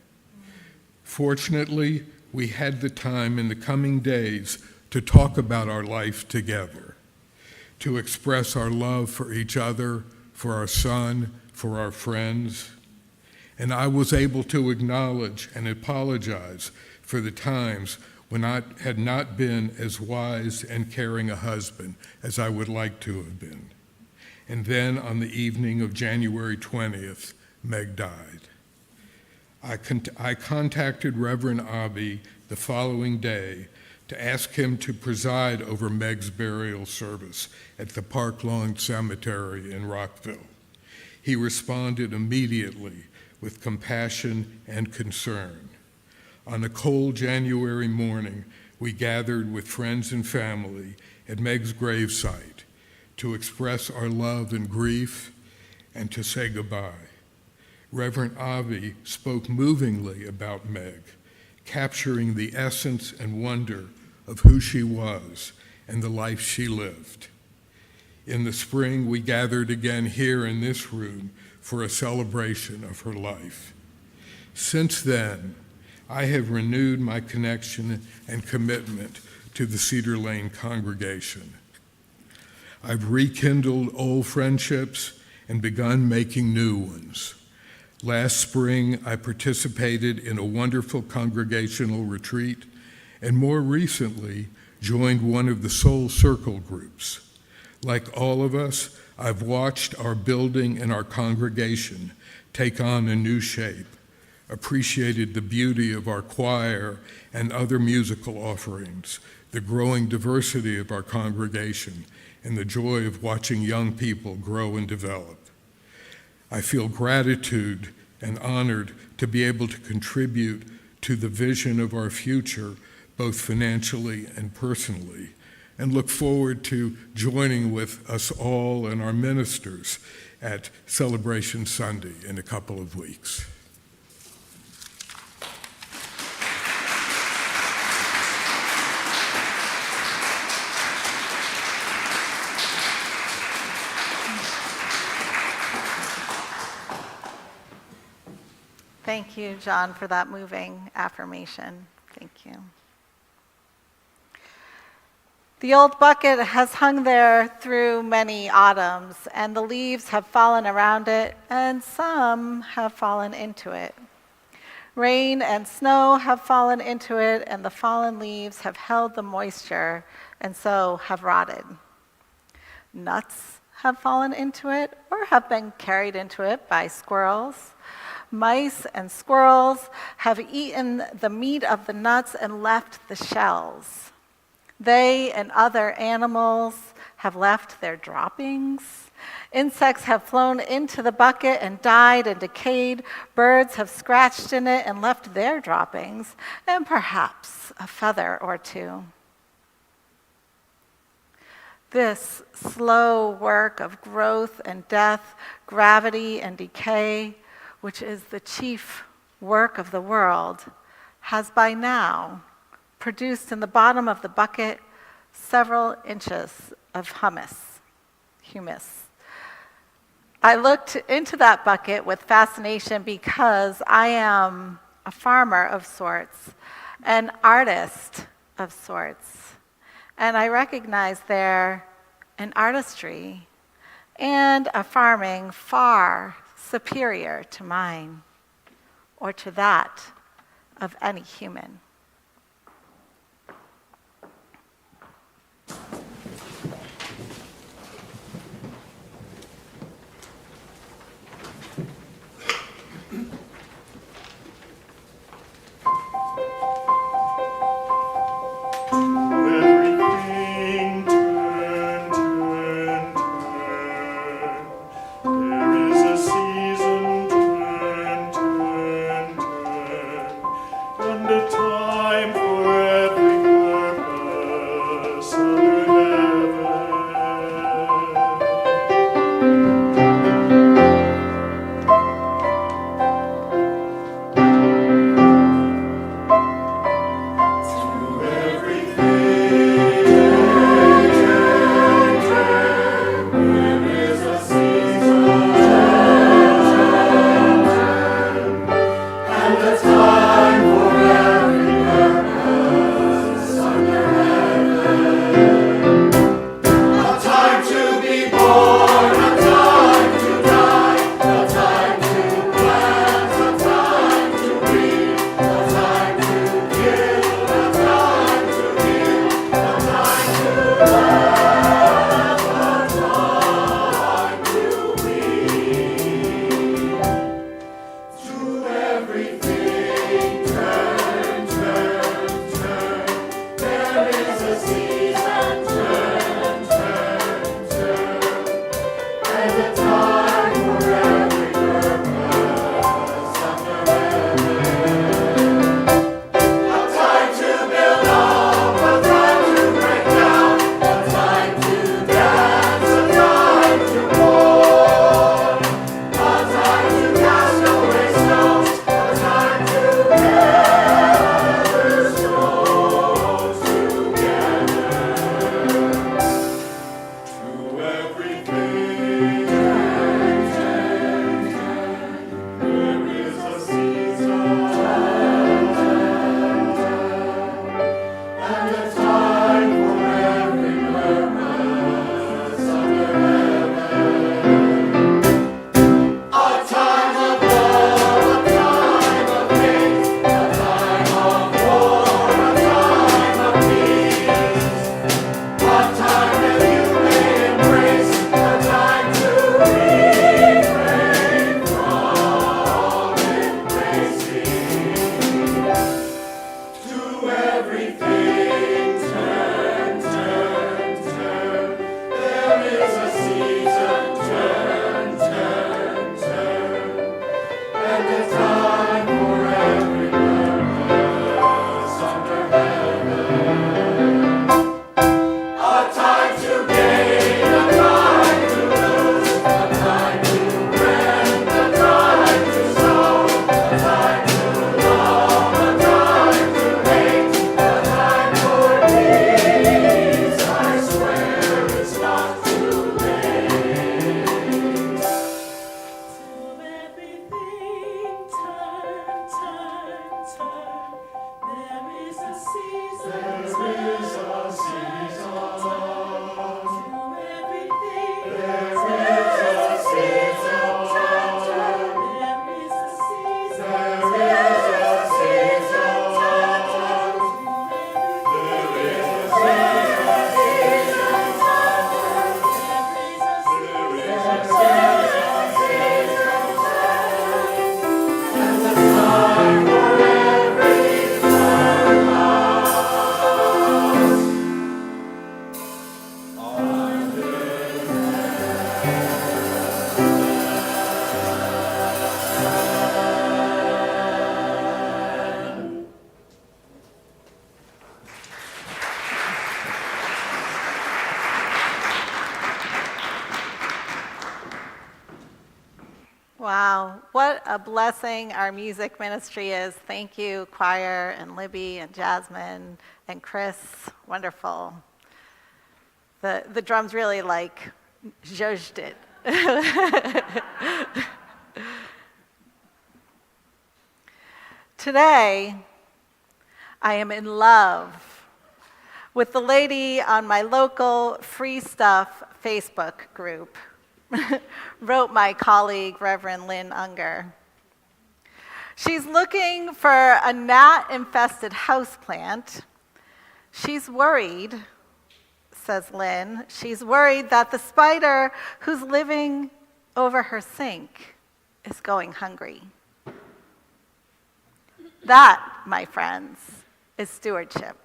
Fortunately, we had the time in the coming days to talk about our life together, to express our love for each other, for our son, for our friends. And I was able to acknowledge and apologize for the times when I had not been as wise and caring a husband as I would like to have been. And then on the evening of January 20th, Meg died. I contacted Reverend Avi the following day to ask him to preside over Meg's burial service at the Park Lawn Cemetery in Rockville. He responded immediately with compassion and concern. On a cold January morning, we gathered with friends and family at Meg's gravesite to express our love and grief and to say goodbye. Reverend Avi spoke movingly about Meg, capturing the essence and wonder of who she was and the life she lived. In the spring, we gathered again here in this room for a celebration of her life. Since then, I have renewed my connection and commitment to the Cedar Lane congregation. I've rekindled old friendships and begun making new ones. Last spring, I participated in a wonderful congregational retreat, and more recently, joined one of the Soul Circle groups. Like all of us, I've watched our building and our congregation take on a new shape, appreciated the beauty of our choir and other musical offerings, the growing diversity of our congregation, and the joy of watching young people grow and develop. I feel gratitude and honored to be able to contribute to the vision of our future, both financially and personally, and look forward to joining with us all and our ministers at Celebration Sunday in a couple of weeks. Thank you, John, for that moving affirmation. Thank you. The old bucket has hung there through many autumns, and the leaves have fallen around it, and some have fallen into it. Rain and snow have fallen into it, and the fallen leaves have held the moisture, and so have rotted. Nuts have fallen into it, or have been carried into it by squirrels. Mice and squirrels have eaten the meat of the nuts and left the shells. They and other animals have left their droppings. Insects have flown into the bucket and died and decayed. Birds have scratched in it and left their droppings, and perhaps a feather or two. This slow work of growth and death, gravity and decay, which is the chief work of the world, has by now produced in the bottom of the bucket several inches of humus. I looked into that bucket with fascination because I am a farmer of sorts, an artist of sorts, and I recognize there an artistry and a farming far superior to mine or to that of any human. Everything turn, turn, turn. There is a season, turn, turn, turn, and a time. Wow, what a blessing our music ministry is. Thank you, choir, and Libby, and Jasmin, and Chris. Wonderful. The drums really zhuzhed it. Today, I am in love with the lady on my local Free Stuff Facebook group, wrote my colleague, Reverend Lynn Unger. She's looking for a gnat-infested houseplant. She's worried, says Lynn, she's worried that the spider who's living over her sink is going hungry. That, my friends, is stewardship.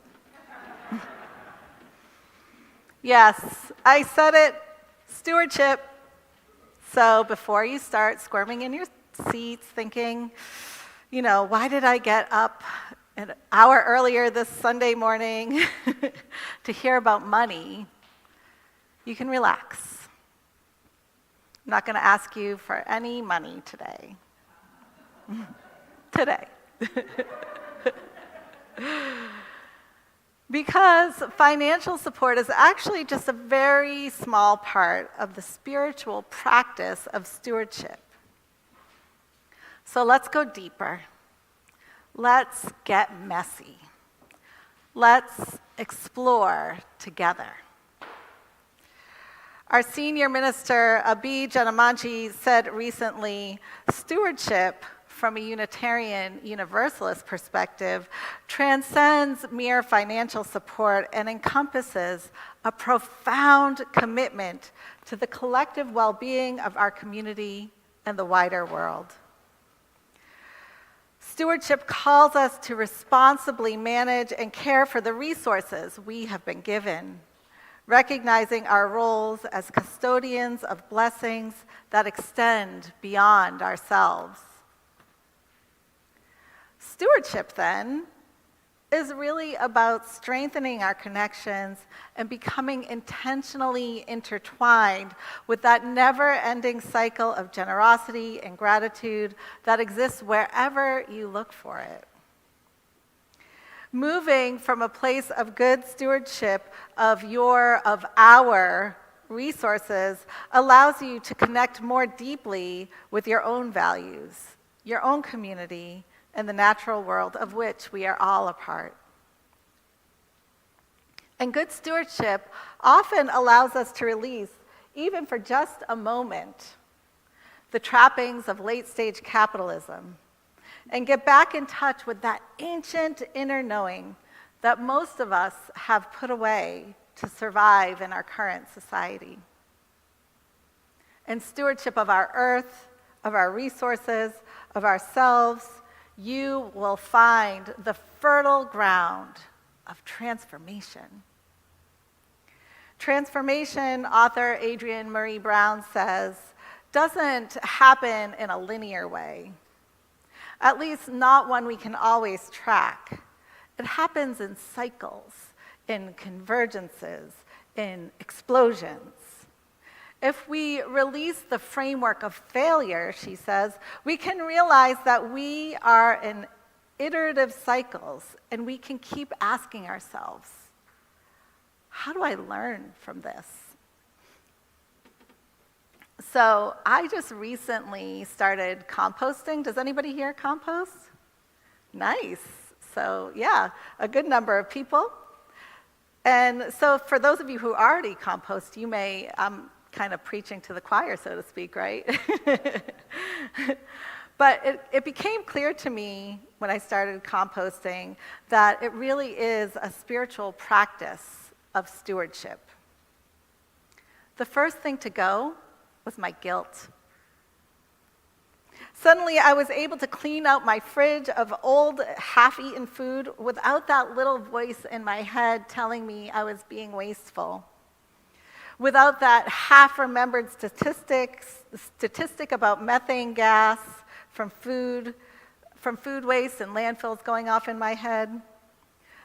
Yes, I said it, stewardship. So before you start squirming in your seats thinking, why did I get up an hour earlier this Sunday morning to hear about money, you can relax. I'm not going to ask you for any money today. Because financial support is actually just a very small part of the spiritual practice of stewardship. So let's go deeper. Let's get messy. Let's explore together. Our senior minister, Abi Janamanchi, said recently, stewardship from a Unitarian Universalist perspective transcends mere financial support and encompasses a profound commitment to the collective well-being of our community and the wider world. Stewardship calls us to responsibly manage and care for the resources we have been given, recognizing our roles as custodians of blessings that extend beyond ourselves. Stewardship, then, is really about strengthening our connections and becoming intentionally intertwined with that never-ending cycle of generosity and gratitude that exists wherever you look for it. Moving from a place of good stewardship of our resources allows you to connect more deeply with your own values, your own community, and the natural world of which we are all a part. And good stewardship often allows us to release, even for just a moment, the trappings of late-stage capitalism and get back in touch with that ancient inner knowing that most of us have put away to survive in our current society. And stewardship of our earth, of our resources, of ourselves, you will find the fertile ground of transformation. Transformation, author Adrienne Marie Brown says, doesn't happen in a linear way, at least not one we can always track. It happens in cycles, in convergences, in explosions. If we release the framework of failure, she says, we can realize that we are in iterative cycles, and we can keep asking ourselves, how do I learn from this? So I just recently started composting. Does anybody here compost? Nice. So yeah, a good number of people. And so for those of you who already compost, you may, kind of preaching to the choir, so to speak, right? But it became clear to me when I started composting that it really is a spiritual practice of stewardship. The first thing to go was my guilt. Suddenly, I was able to clean out my fridge of old, half-eaten food without that little voice in my head telling me I was being wasteful. Without that half-remembered statistic about methane gas from food waste and landfills going off in my head.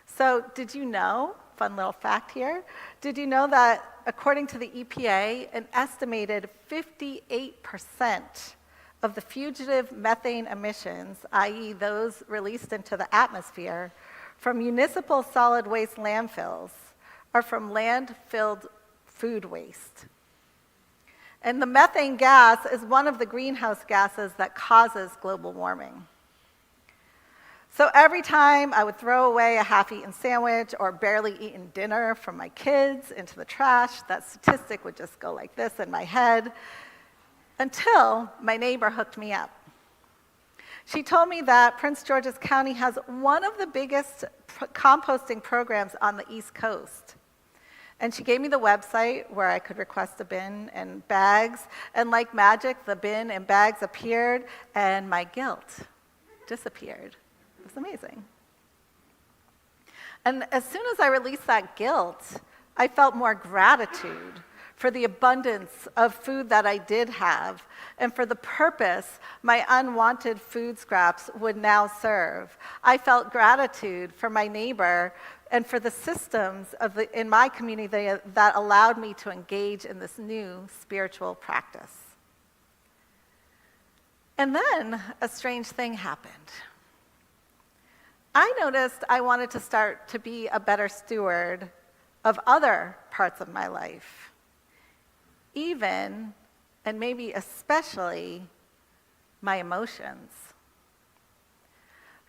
So did you know, fun little fact here, did you know that according to the EPA, an estimated 58% of the fugitive methane emissions, i.e. those released into the atmosphere, from municipal solid waste landfills are from land-filled food waste. And the methane gas is one of the greenhouse gases that causes global warming. So every time I would throw away a half-eaten sandwich or barely eaten dinner from my kids into the trash, that statistic would just go like this in my head, until my neighbor hooked me up. She told me that Prince George's County has one of the biggest composting programs on the East Coast. And she gave me the website where I could request a bin and bags, and like magic, the bin and bags appeared, and my guilt disappeared. It was amazing. And as soon as I released that guilt, I felt more gratitude for the abundance of food that I did have, and for the purpose my unwanted food scraps would now serve. I felt gratitude for my neighbor and for the systems in my community that allowed me to engage in this new spiritual practice. And then a strange thing happened. I noticed I wanted to start to be a better steward of other parts of my life. Even, and maybe especially, my emotions.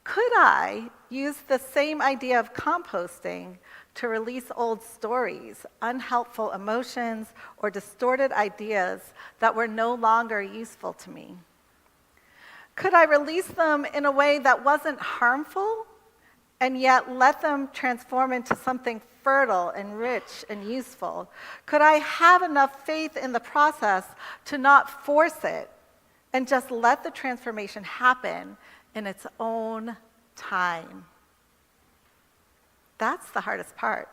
Could I use the same idea of composting to release old stories, unhelpful emotions, or distorted ideas that were no longer useful to me? Could I release them in a way that wasn't harmful, and yet let them transform into something fertile and rich and useful? Could I have enough faith in the process to not force it and just let the transformation happen in its own time? That's the hardest part.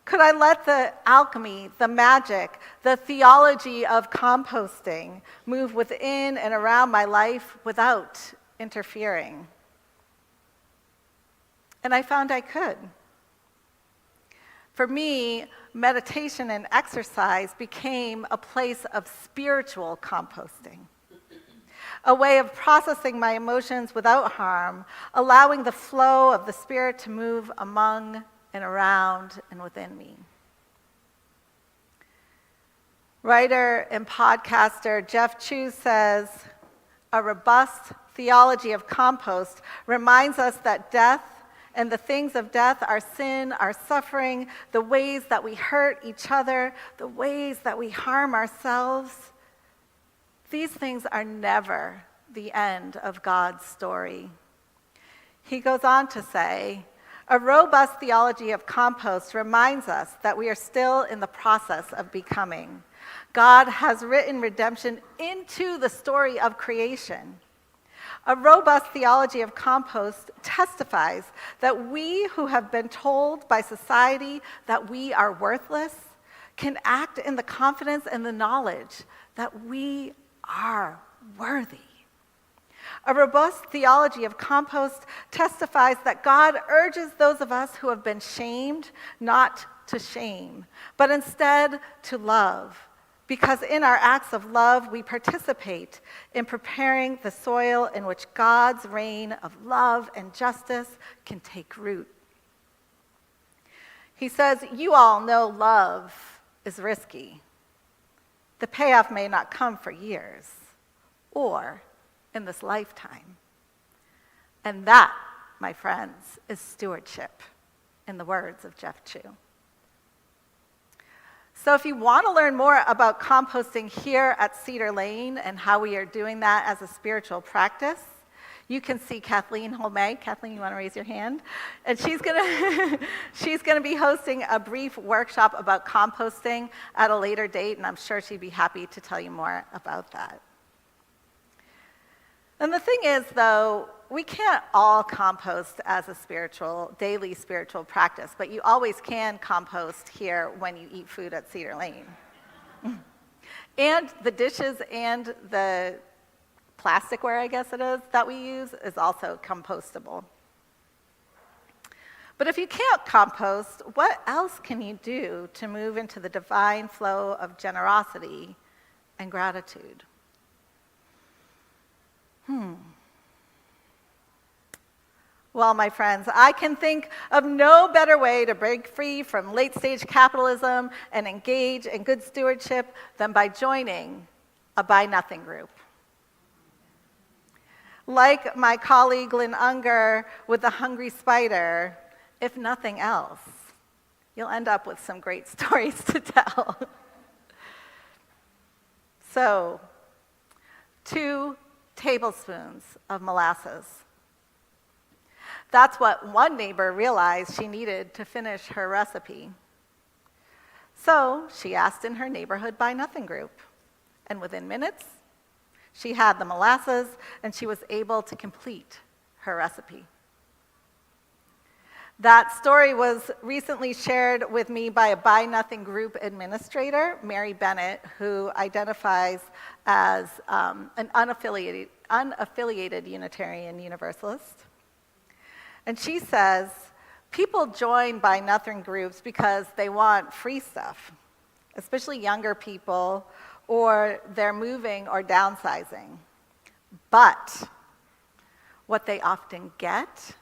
Could I let the alchemy, the magic, the theology of composting move within and around my life without interfering? And I found I could. For me, meditation and exercise became a place of spiritual composting, a way of processing my emotions without harm, allowing the flow of the Spirit to move among and around and within me. Writer and podcaster Jeff Chu says, "A robust theology of compost reminds us that death and the things of death, our sin, our suffering, the ways that we hurt each other, the ways that we harm ourselves, these things are never the end of God's story." He goes on to say, "A robust theology of compost reminds us that we are still in the process of becoming. God has written redemption into the story of creation. A robust theology of compost testifies that we who have been told by society that we are worthless can act in the confidence and the knowledge that we are worthy. A robust theology of compost testifies that God urges those of us who have been shamed not to shame, but instead to love, because in our acts of love, we participate in preparing the soil in which God's reign of love and justice can take root." He says, "You all know love is risky. The payoff may not come for years or in this lifetime. And that, my friends, is stewardship, in the words of Jeff Chu." So if you want to learn more about composting here at Cedar Lane and how we are doing that as a spiritual practice, you can see Kathleen Holmay. Kathleen, you want to raise your hand? And she's gonna be hosting a brief workshop about composting at a later date, and I'm sure she'd be happy to tell you more about that. And the thing is, though, we can't all compost as a daily spiritual practice, but you always can compost here when you eat food at Cedar Lane. And the dishes and the plasticware, I guess it is, that we use is also compostable. But if you can't compost, what else can you do to move into the divine flow of generosity and gratitude? Well, my friends, I can think of no better way to break free from late-stage capitalism and engage in good stewardship than by joining a Buy Nothing group. Like my colleague Lynn with the Hungry Spider, if nothing else, you'll end up with some great stories to tell. So, 2 tablespoons of molasses. That's what one neighbor realized she needed to finish her recipe. So she asked in her neighborhood Buy Nothing group, and within minutes, she had the molasses and she was able to complete her recipe. That story was recently shared with me by a Buy Nothing group administrator, Mary Bennett, who identifies as an unaffiliated Unitarian Universalist. And she says, people join Buy Nothing groups because they want free stuff, especially younger people, or they're moving or downsizing. But what they often get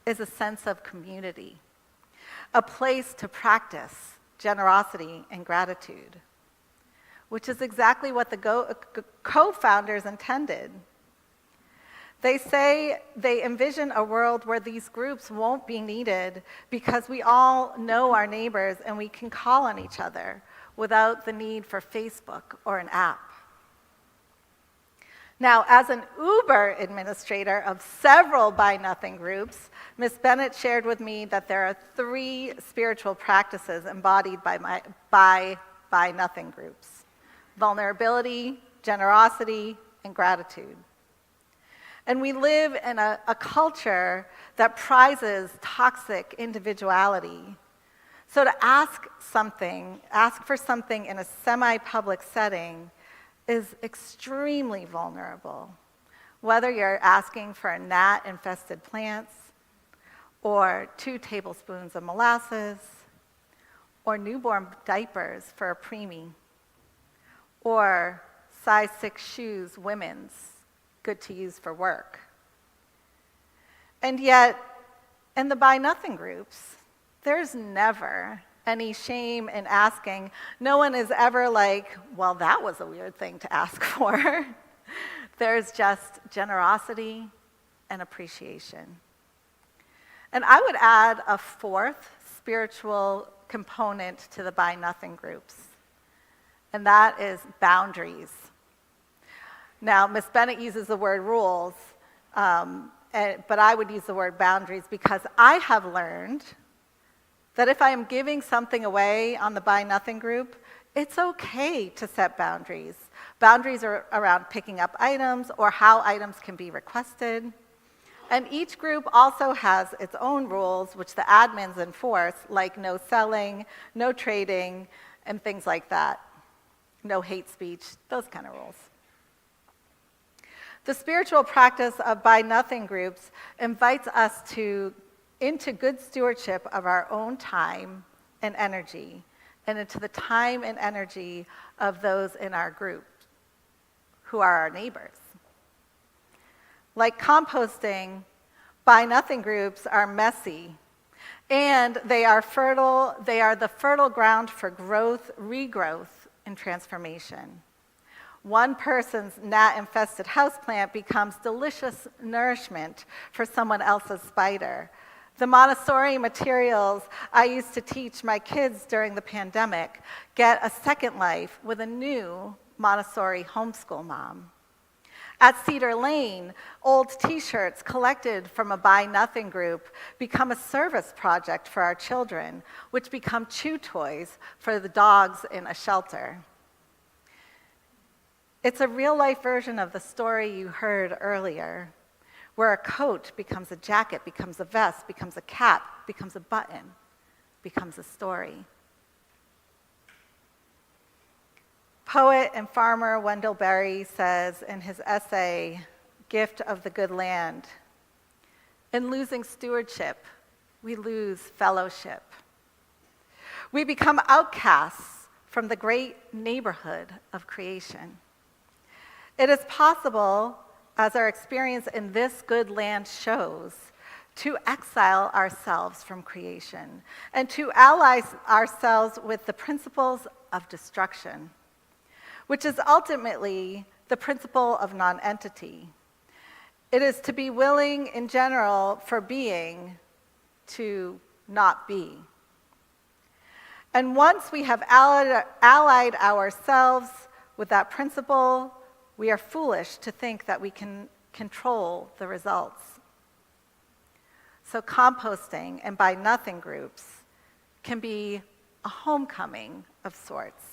is a sense of community, a place to practice generosity and gratitude, which is exactly what the co-founders intended. They say they envision a world where these groups won't be needed because we all know our neighbors and we can call on each other without the need for Facebook or an app. Now, as an Uber administrator of several Buy Nothing groups, Ms. Bennett shared with me that there are 3 spiritual practices embodied by Buy Nothing groups: vulnerability, generosity, and gratitude. And we live in a culture that prizes toxic individuality. So to ask for something in a semi-public setting is extremely vulnerable, whether you're asking for a gnat-infested plants, or 2 tablespoons of molasses, or newborn diapers for a preemie, or size 6 shoes, women's, good to use for work. And yet, in the Buy Nothing groups, there's never any shame in asking. No one is ever like, well, that was a weird thing to ask for. There's just generosity and appreciation. And I would add a 4th spiritual component to the Buy Nothing groups, and that is boundaries. Now, Ms. Bennett uses the word rules, but I would use the word boundaries because I have learned that if I am giving something away on the Buy Nothing group, it's okay to set boundaries. Boundaries are around picking up items or how items can be requested. And each group also has its own rules, which the admins enforce, like no selling, no trading, and things like that. No hate speech, those kind of rules. The spiritual practice of Buy Nothing groups invites us into good stewardship of our own time and energy, and into the time and energy of those in our group who are our neighbors. Like composting, Buy Nothing groups are messy, and they are fertile. They are the fertile ground for growth, regrowth, and transformation. One person's gnat-infested houseplant becomes delicious nourishment for someone else's spider. The Montessori materials I used to teach my kids during the pandemic get a second life with a new Montessori homeschool mom. At Cedar Lane, old t-shirts collected from a Buy Nothing group become a service project for our children, which become chew toys for the dogs in a shelter. It's a real-life version of the story you heard earlier, where a coat becomes a jacket, becomes a vest, becomes a cap, becomes a button, becomes a story. Poet and farmer Wendell Berry says in his essay, Gift of the Good Land, in losing stewardship, we lose fellowship. We become outcasts from the great neighborhood of creation. It is possible as our experience in this good land shows, to exile ourselves from creation and to ally ourselves with the principles of destruction, which is ultimately the principle of nonentity. It is to be willing in general for being to not be. And once we have allied ourselves with that principle, we are foolish to think that we can control the results. So composting and by nothing groups can be a homecoming of sorts.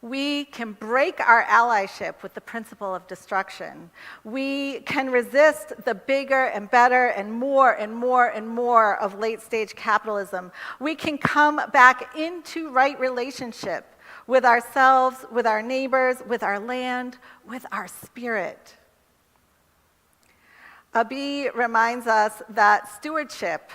We can break our allyship with the principle of destruction. We can resist the bigger and better and more and more and more of late-stage capitalism. We can come back into right relationship with ourselves, with our neighbors, with our land, with our spirit. Abi reminds us that stewardship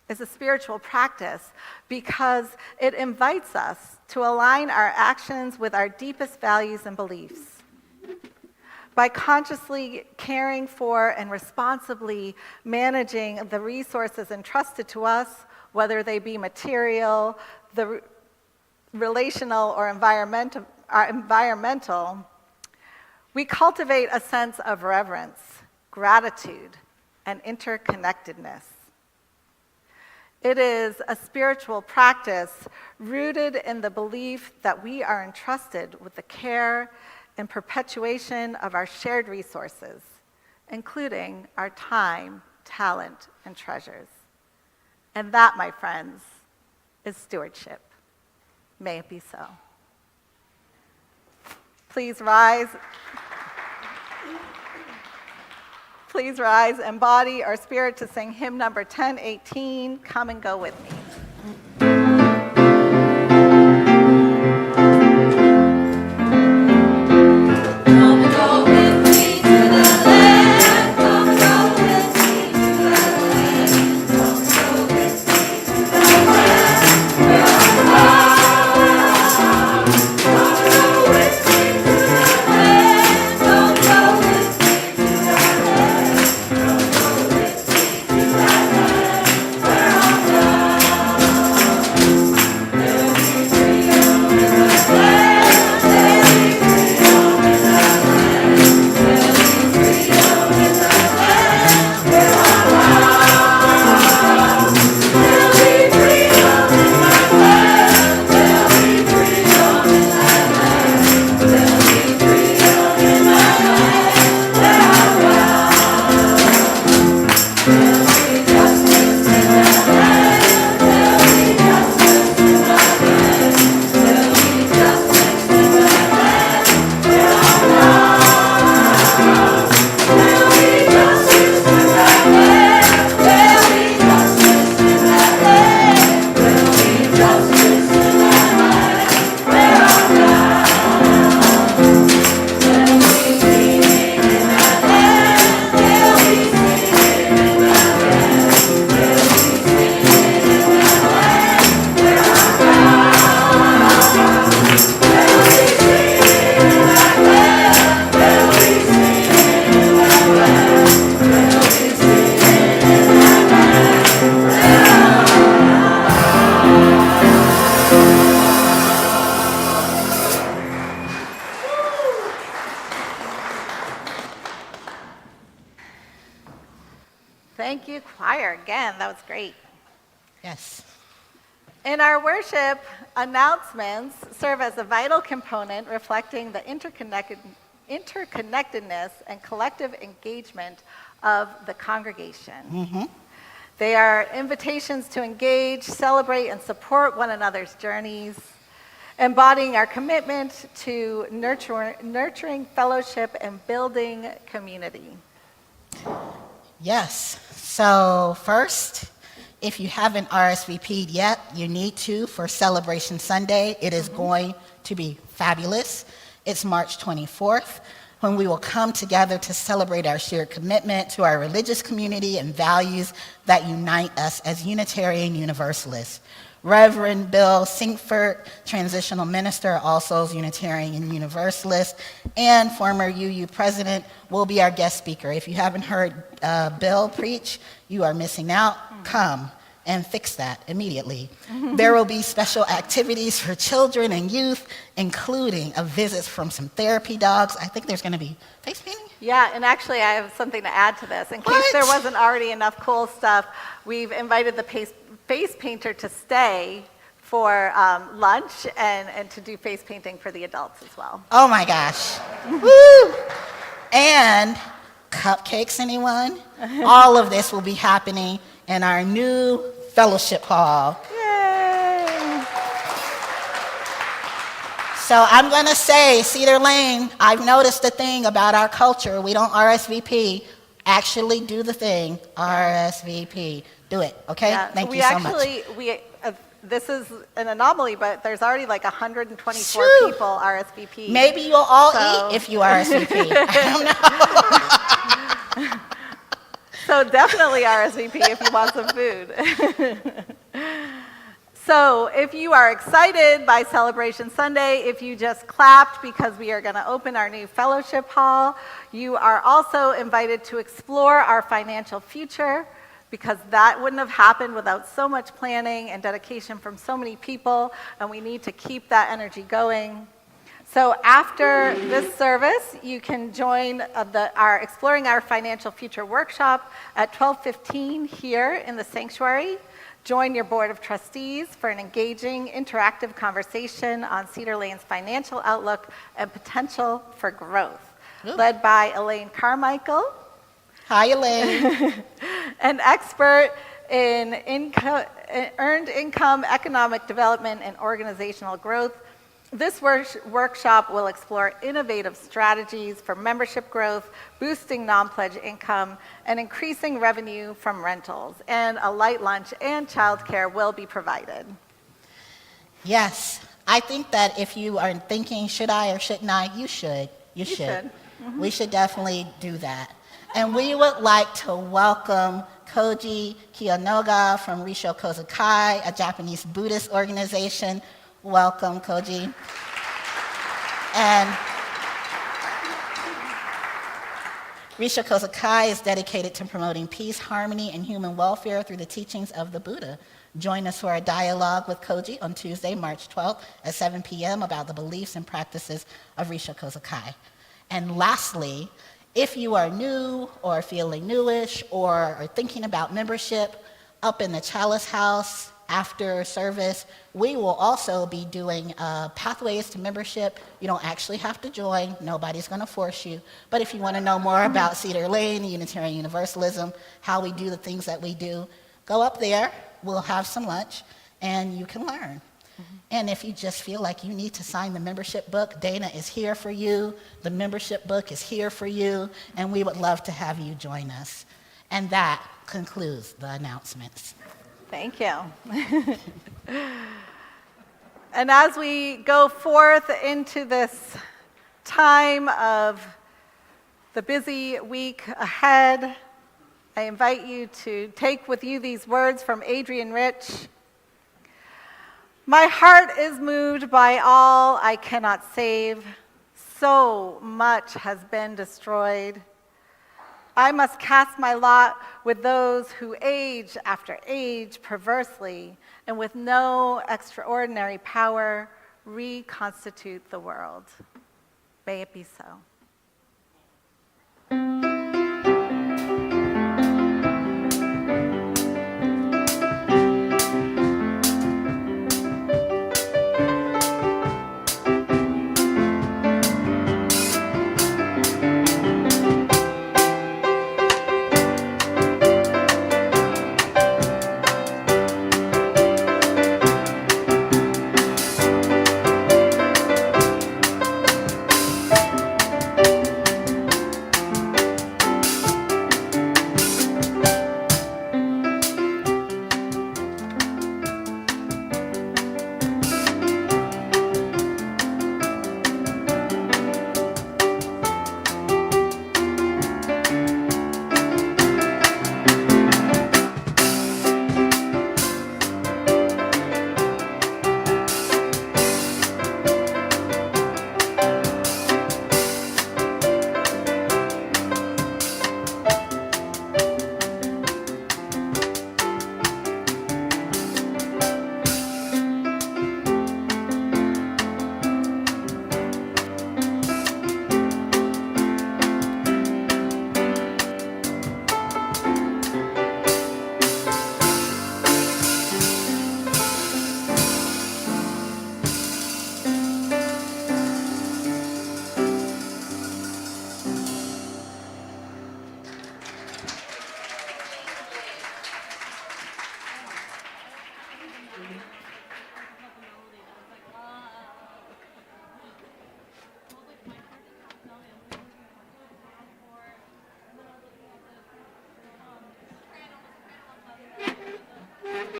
is a spiritual practice because it invites us to align our actions with our deepest values and beliefs. By consciously caring for and responsibly managing the resources entrusted to us, whether they be material, the relational, or environmental, we cultivate a sense of reverence, gratitude, and interconnectedness. It is a spiritual practice rooted in the belief that we are entrusted with the care and perpetuation of our shared resources, including our time, talent, and treasures. And that, my friends, is stewardship. May it be so. Please rise. Please rise, embody our spirit to sing hymn number 1018, Come and Go With Me. Thank you, choir, again. That was great. Yes. In our worship, announcements serve as a vital component reflecting the interconnectedness and collective engagement of the congregation. Mm-hmm. They are invitations to engage, celebrate, and support one another's journeys, embodying our commitment to nurturing fellowship and building community. Yes. So first, if you haven't RSVP'd yet, you need to for Celebration Sunday. It is going to be fabulous. It's March 24th, when we will come together to celebrate our shared commitment to our religious community and values that unite us as Unitarian Universalists. Reverend Bill Sinkford, transitional minister, All Souls Unitarian and Universalist, and former UU president, will be our guest speaker. If you haven't heard Bill preach, you are missing out. Come and fix that immediately. There will be special activities for children and youth, including a visit from some therapy dogs. I think there's going to be face painting. Yeah, and actually I have something to add to this. In case there wasn't already enough cool stuff, we've invited the face painter to stay for lunch and to do face painting for the adults as well. Oh my gosh. Woo! And cupcakes, anyone? All of this will be happening in our new fellowship hall. Yay! So I'm going to say, Cedar Lane, I've noticed a thing about our culture. We don't RSVP. Actually do the thing. RSVP. Do it, okay? Yeah, Thank you so much. This is an anomaly, but there's already like 124 Shoo! people RSVP. Maybe you'll all eat if you RSVP. I don't know. So definitely RSVP if you want some food. So if you are excited by Celebration Sunday, if you just clapped because we are going to open our new fellowship hall, you are also invited to explore our financial future, because that wouldn't have happened without so much planning and dedication from so many people, and we need to keep that energy going. So after this service, you can join our Exploring Our Financial Future workshop at 12:15 here in the sanctuary. Join your board of trustees for an engaging, interactive conversation on Cedar Lane's financial outlook and potential for growth, led by Elaine Carmichael. Hi, Elaine. An expert in earned income, economic development, and organizational growth. This workshop will explore innovative strategies for membership growth, boosting non-pledge income, and increasing revenue from rentals. And a light lunch and childcare will be provided. Yes, I think that if you are thinking, should I or shouldn't I, you should. You should. Mm-hmm. We should definitely do that. And we would like to welcome Koji Kiyonaga from Risho Kozukai, a Japanese Buddhist organization. Welcome, Koji. And Risho Kozukai is dedicated to promoting peace, harmony, and human welfare through the teachings of the Buddha. Join us for a dialogue with Koji on Tuesday, March 12th at 7 p.m. about the beliefs and practices of Risho Kozukai. And lastly, if you are new or feeling newish or are thinking about membership, up in the Chalice House after service, we will also be doing pathways to membership. You don't actually have to join. Nobody's going to force you. But if you want to know more about Cedar Lane, Unitarian Universalism, how we do the things that we do, go up there. We'll have some lunch, and you can learn. And if you just feel like you need to sign the membership book, Dayna is here for you. The membership book is here for you, and we would love to have you join us. And that concludes the announcements. Thank you. And as we go forth into this time of the busy week ahead, I invite you to take with you these words from Adrienne Rich. My heart is moved by all I cannot save. So much has been destroyed. I must cast my lot with those who age after age perversely and with no extraordinary power reconstitute the world. May it be so.